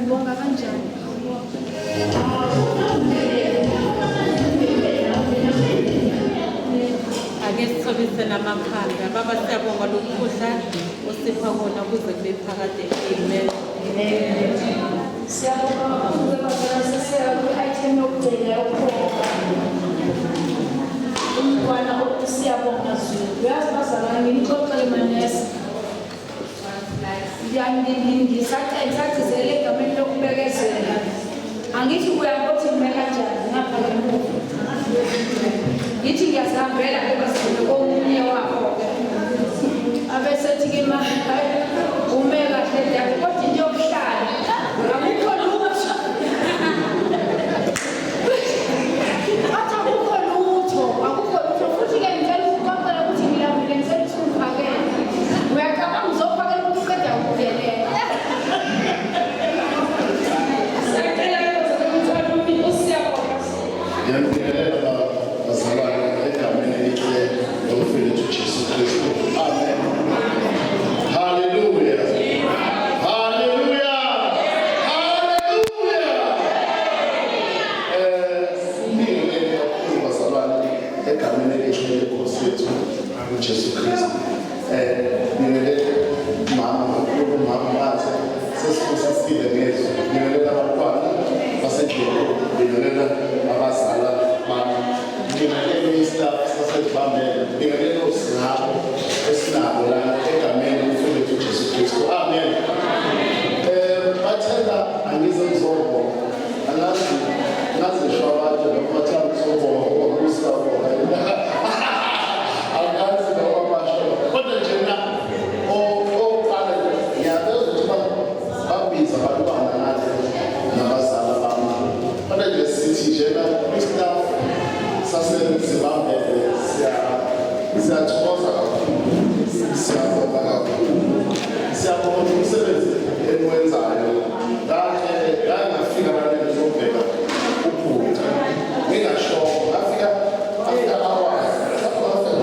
Ngibonga kanjani? Ake sithobise namakhanda. Baba siyabonga lokudla osipha kona kuze kube phakade. Amen. Siyabonga kakhulu bazalwane sesiyeka kwi-item yokugcina yokukhokha. Umntwana siyabonga Zulu. Uyazi bazalwane ngilixoxele manesi. Ngisacizele egameni lokubekezela. Angithi uyabothi kumele kanjani ngapha ngemuva. Ngithi ngiyazihambela ebazalwane komunye wakho-ke. Abesethi-ke ume kahle ndiyakho kodwa into yokuhlala. Akukho lutho. Athi akukho lutho. Futhi-ke ngicela ukuqoqela ukuthi ngilambile ngicela ukuthi ungiphakele. Uyacabanga uzophakela ukuthi uqeda ukudelela. Ngiyamkhelela bazalwane egameni elihle lomfowethu Jesu Kristu. Amen. Hallelujah. Hallelujah. Hallelujah. Ngiyamkhelela kakhulu bazalwane egameni elihle lenkosi yethu uJesu Kristu. Ngiyamkhelela mama bathi sesifundisile ngezwi. Ngiyamkhelela abantwana basedlelo. Ngiyamkhelela abazala bami. Ngiyamkhelela istaff sasedibambele. Ngiyamkhelela usinabo esinabo lana egameni lomfowethu uJesu Kristu. Amen. Bathela angize ngizobonga. Angazi ngisho abantu bathela ngizobonga ngokusabonga. Angazi noma basho. Kodwa nje na oqala ngiyabeza ukuthi babiza abantwana nathi nabazala bami. Kodwa nje sithi njena istaff sasezibambele siyathokoza kakhulu. Siyabonga kakhulu. Siyabonga umsebenzi enwenzayo. Ngafika la ngizobheka uphutha. Ngingashoko ngafika after hours. After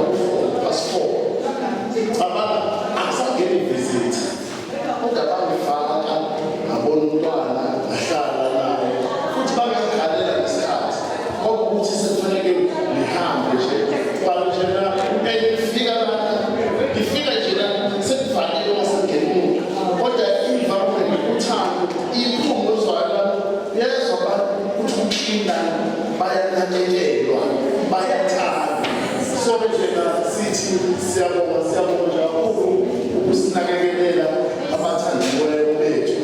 4. Abana asangeni visit. Ungabangifaka ngabona umntwana ahlala naye. Futhi bangikhalela isikhathi. Ukuthi sekufanele ngihambe nje. Kwanjena ngifika la ngifika nje la sekuvaliwe ngasengeni. Kodwa environment uthando iphungo zwala yezwa ukuphila bayanakekelwa bayathanda. So njena sithi siyabonga kakhulu ukusinakekelela abathandiweyo bethu.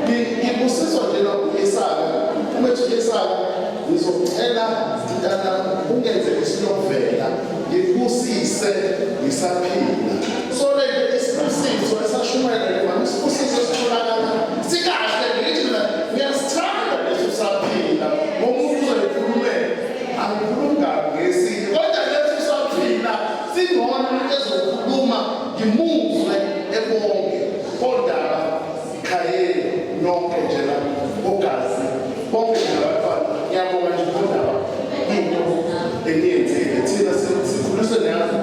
Ngibusiswa njena uIsaka umethu Isaka ngizocela intana ungenze isinovela ngibusise ngisaphila. So lento isibusiso esashumela noma isibusiso esitholakala sikahle ngithi mina ngiyasithanda leso saphila ngomuntu ozoyikhulumela angikhuluma ngesiko kodwa leso saphila singona ezokhuluma ngimuzwe ebonke kodwa ikhayeni nonke nje la ogazi bonke ngabafana ngiyabonga nje kodwa into engiyenzile thina sikhuliswe nazo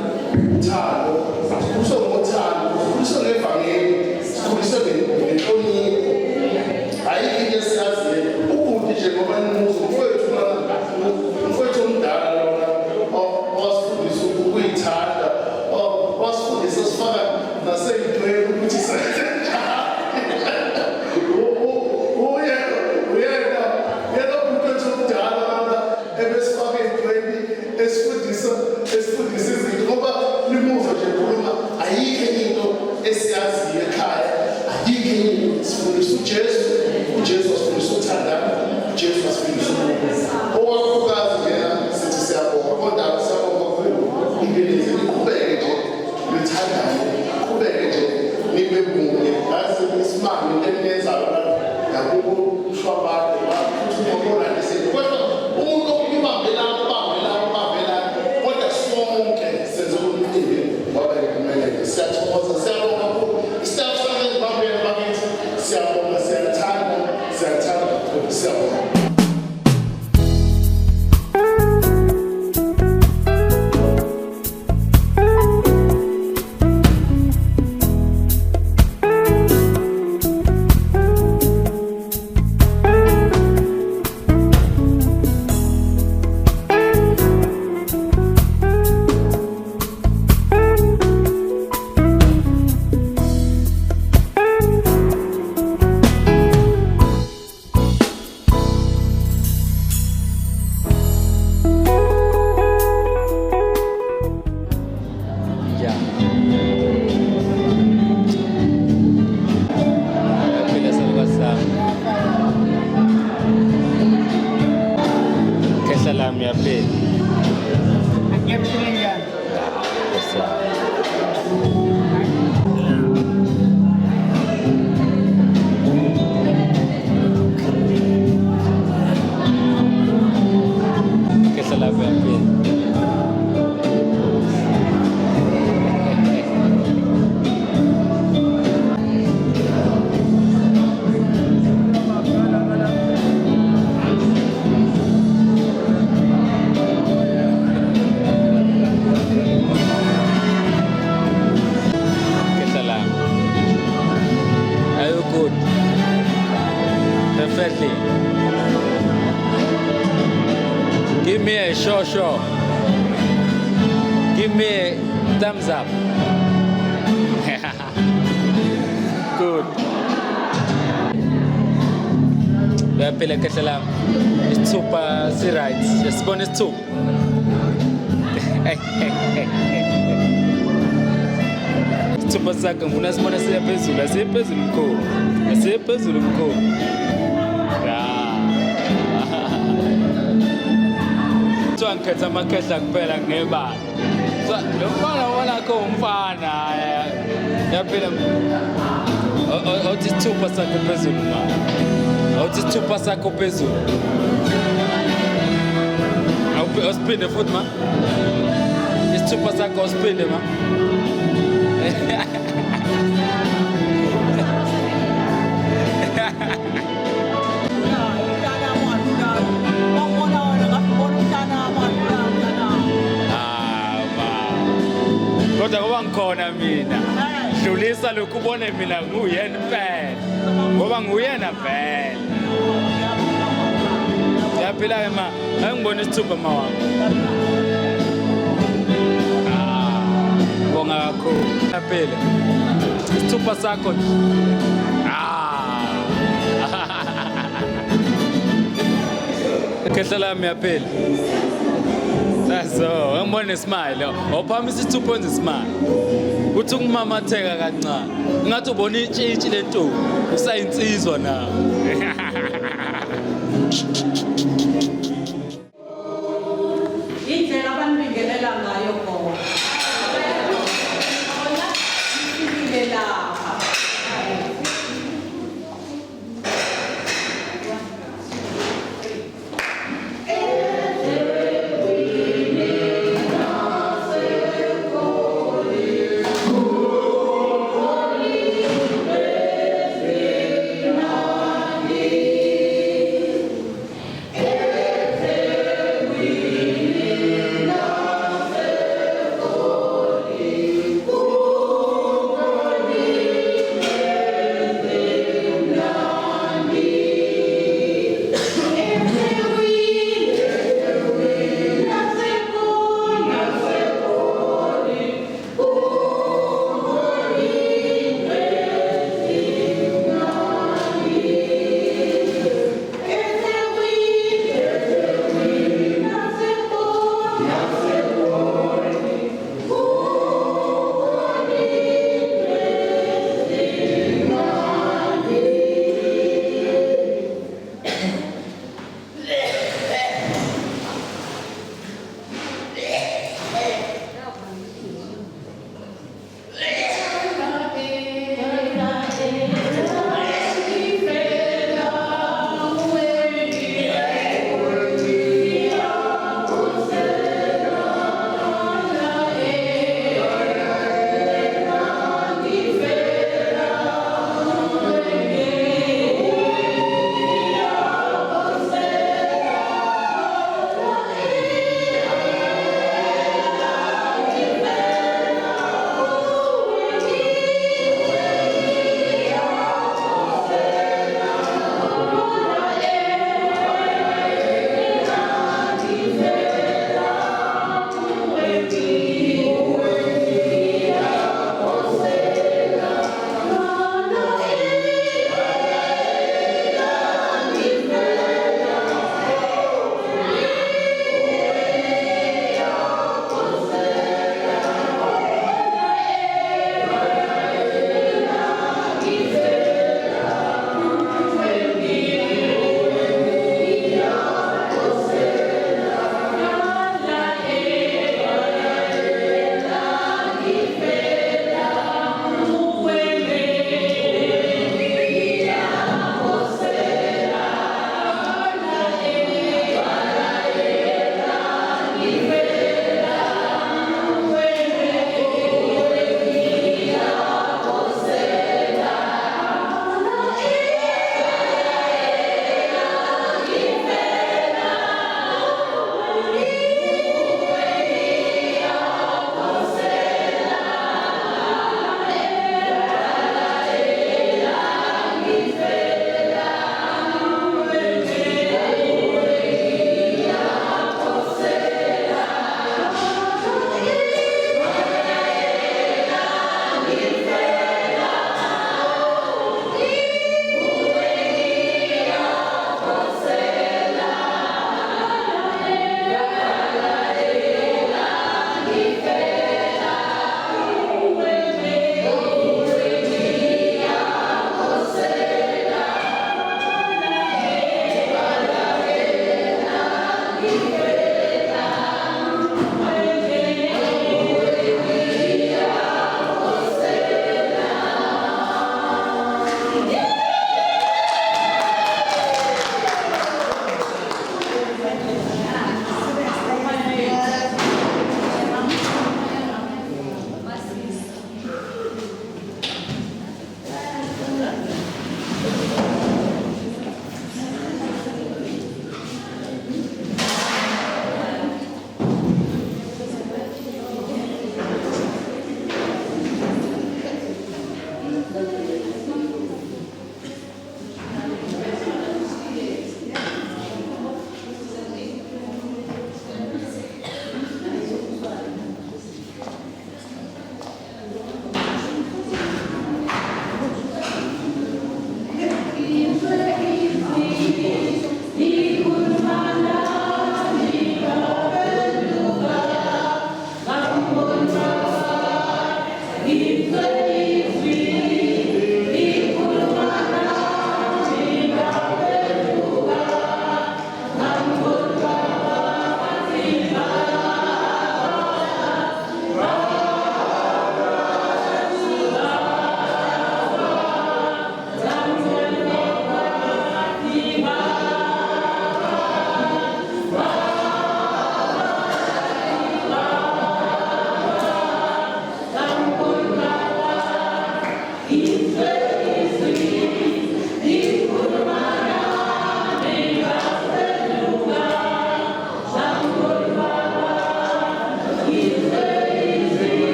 uthando sikhuliswe ngothando sikhuliswe ngevangeli sikhuliswe ngenhlonipho ayikho into esiyaziyo ukuthi nje ngoba nimuzi umfowethu omdala lona wasifundisa ukuyithanda wasifundisa sifaka naseyintweni ukuthi esifundisa izinto ngoba limuva nje khuluma ayikho into esiyaziyo ekhaya ayikho into sifundisa uJesu wasifundisa uthandana uJesu wasifundisa owakhukazi njena sithi siyabonga kodwa siyabonga kakhulu impelezi niqhubeke nje nithandane niqhubeke nje nibe munye ngazi isimanga into eniyenzayo la yakubo ushwabade wakuthi ngobona lesinto kodwa umuntu okubambelana konke senze umcimbi waba yimpumelelo. Siyathokoza siyabonga kakhulu istaff sasezibambele bakithi siyabonga siyathanda siyabonga. Definitely. Give me a sure. Give me a thumbs up. Good. Phela kahle la. Isithupha si right. Yasibona isithupha. Isithupha sakhe ngifuna sibona siyaphezulu, asiphezulu mkhulu. Asiphezulu mkhulu. Ngikhetha amakhehla kuphela ngebala. Lo mfana wona ko umfana. Yaphela. Othi isithupha sakhe phezulu ma. Othi isithupha sakhe phezulu. Awuphinde futhi ma. Isithupha sakhe usiphinde ma. Kodwa ngoba ngikhona mina dlulisa lokhu ubone mina nguyena impela ngoba nguyena vele yaphila ema angibona isithupha mawami bonga kakhulu yaphila isithupha sakho khehla lami yaphila so ngibona smile ophama isithupha wenza smile uthi ngimamatheka kancane ngathi ubona itshitshi lentombi usayinsizwa nawe Indlela abanibingelela ngayo khona. Ifikile lapha. Yeah.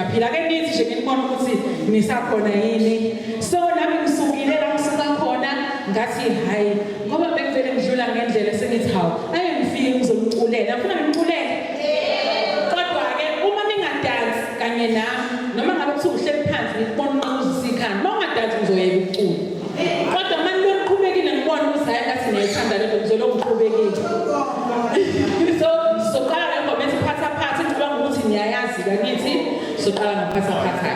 niyaphila ke nithi nje nginibona ukuthi nisakhona yini so nami ngisukile la ngisuka khona ngathi hayi ngoba bekuvele ngidlula ngendlela sengithi hawu ayi ngifike ngizomculela ufuna ngimculele kodwa ke uma ningadansi kanye nami noma ngabe kuthi uhleli phansi ngibona unquzisa ikhanda uma ungadansi ngizoyeka ukucula kodwa manje lokuqhubekile ngibona ukuthi hayi ngathi niyayithanda lento ngizoloku ngiqhubekile so soqala ngoma ethi phatha phatha ngicabanga ukuthi niyayazi kangithi soqala ngaphatha phatha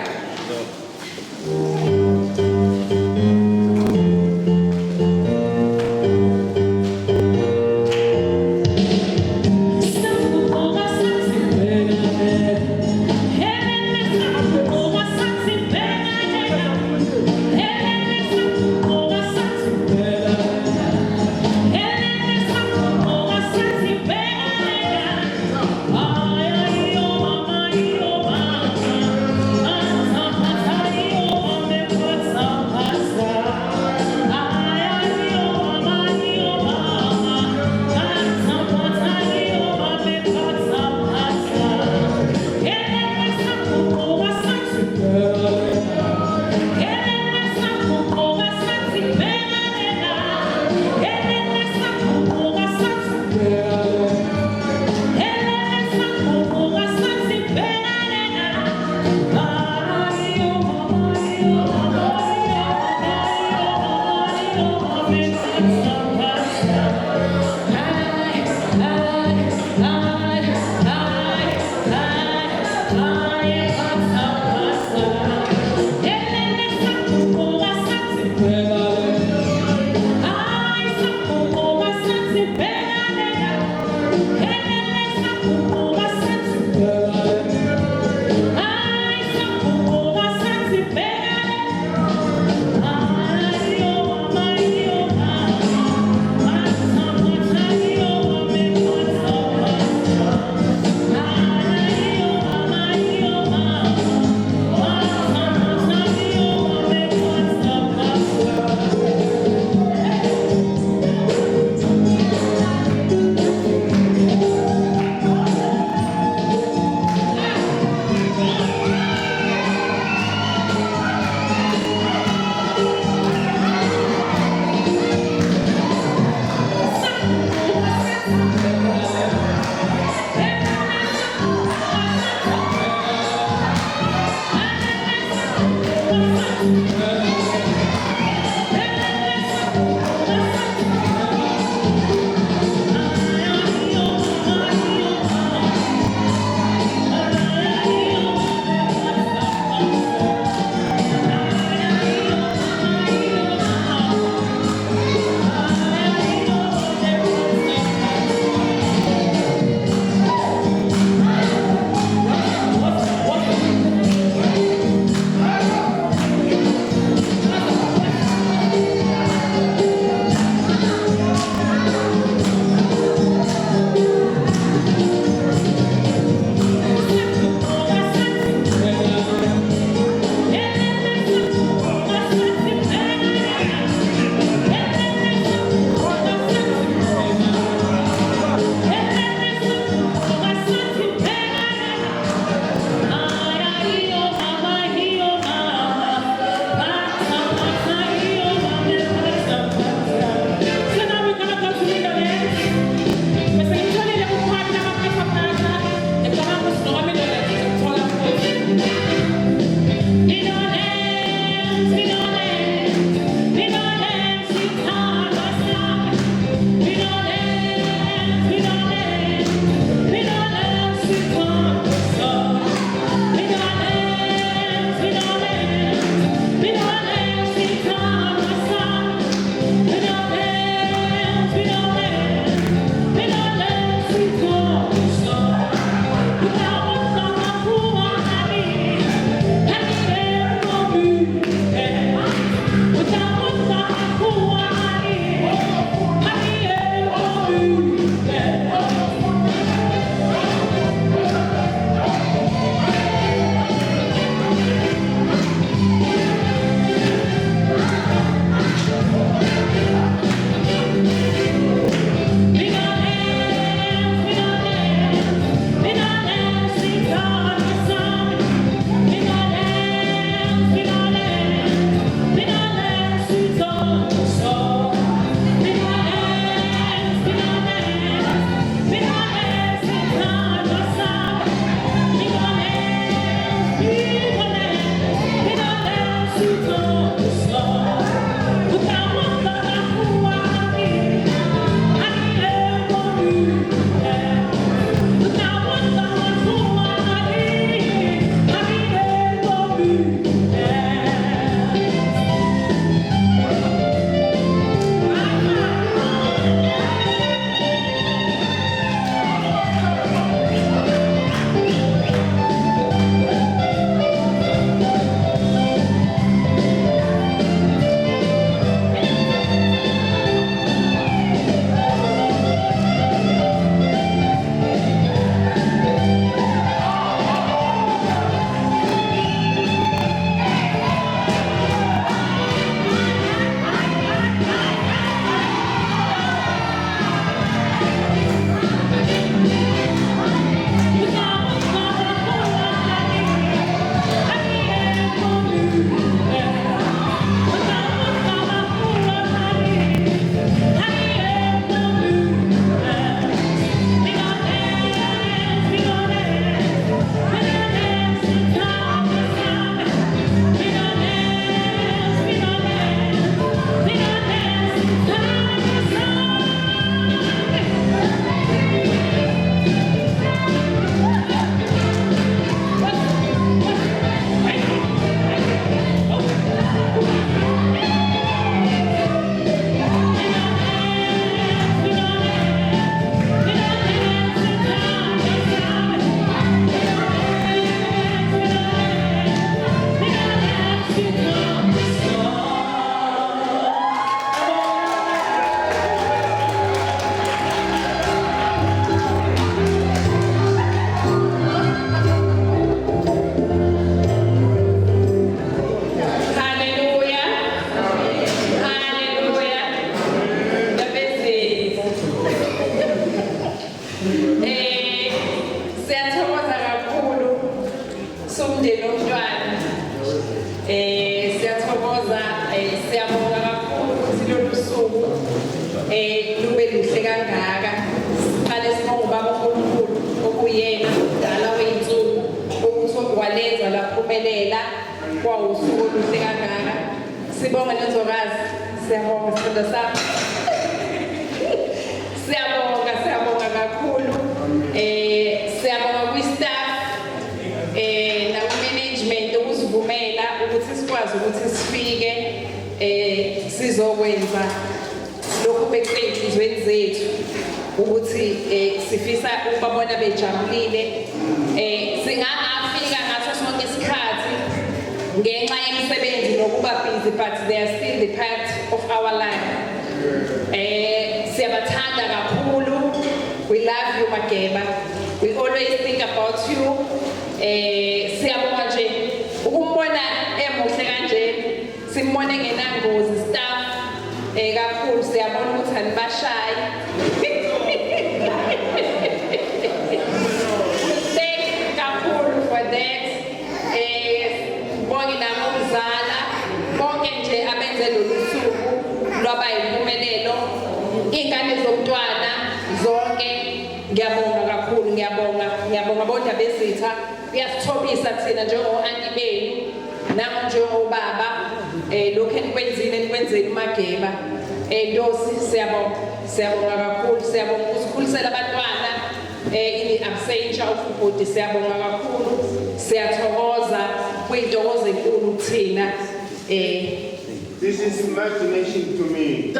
This is imagination to me.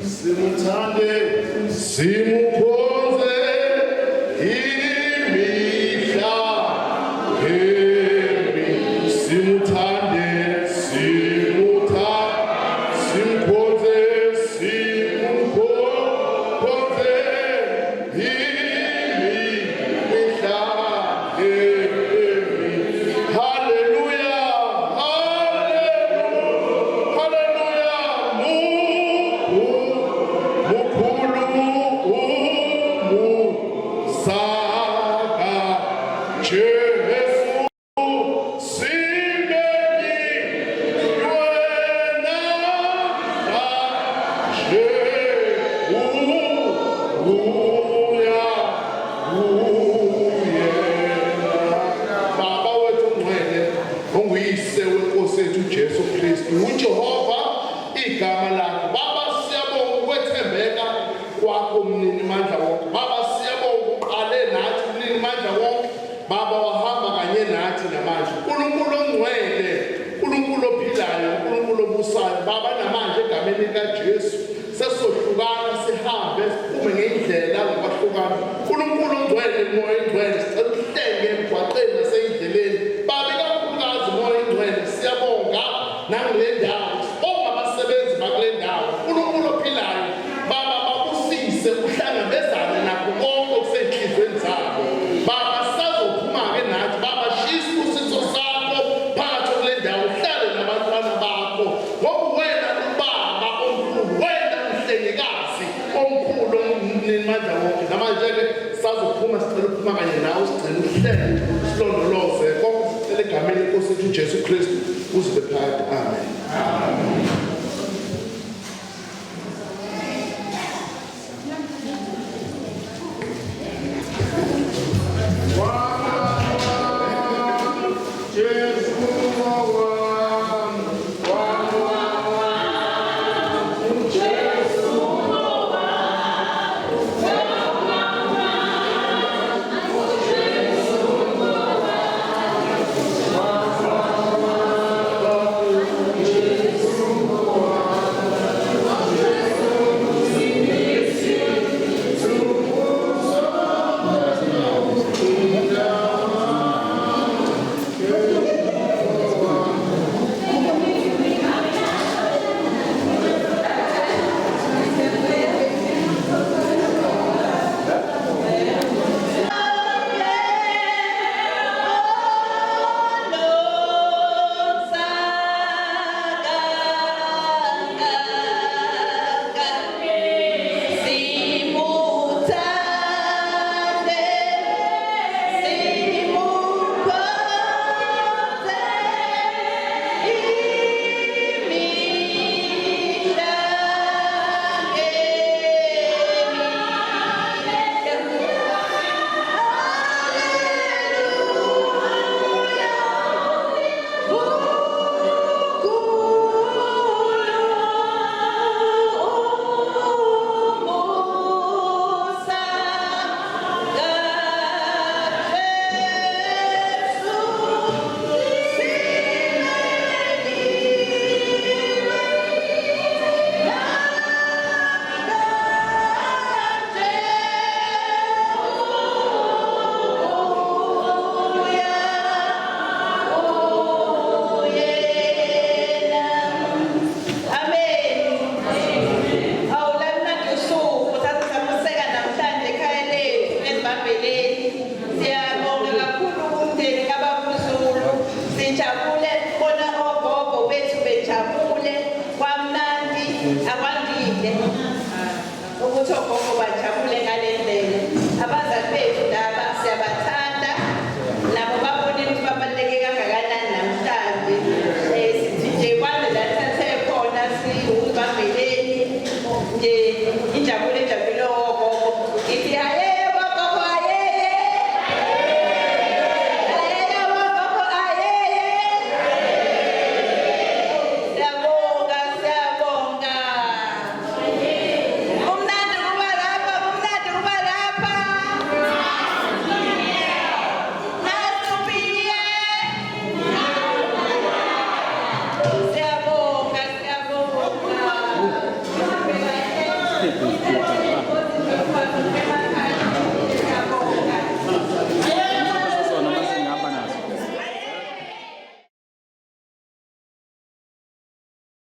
Simuthande, simukhonze imihla emi. Simuthande, simkhonze, simukhonze imihla emi. Hallelujah, hallelujah, hallelujah. Mukhulu Jesu Kristu. UJehova igama lakho. Baba siyabonga ukwethembeka kwakho mnini mandla wonke. Baba siyabonga uqale nathi mnini mandla wonke. Baba wahamba kanye nathi namanje. uNkulunkulu ongcwele, uNkulunkulu ophilayo, uNkulunkulu obusayo. Baba namanje egameni likaJesu sesohlukana sihambe siphume ngendlela ngokwahlukana. uNkulunkulu ongcwele, moya ongcwele, sicela uhlenge emgwaqeni nasendleleni. Baba ikakhulukazi moya ongcwele siyabonga nangale ndawo. Sibonga abasebenzi bakule ndawo. uNkulunkulu ophilayo, Baba babusise uhlangabezane nakho konke okusenhlizweni zabo. Baba sazophuma-ke nathi. Baba shisa usizo sakho phakathi kule ndawo. Uhlale nabantwana bakho ngoba wena ubaba omkhulu, wena umhlengikazi omkhulu omnini mandla wonke. Namanje-ke sazophuma sicela ukuphuma kanye nawe, sigcine uhlele silondoloze konke sicela egameni lenkosi yethu uJesu Kristu uzibe phakathi. Amen. Siyabonga.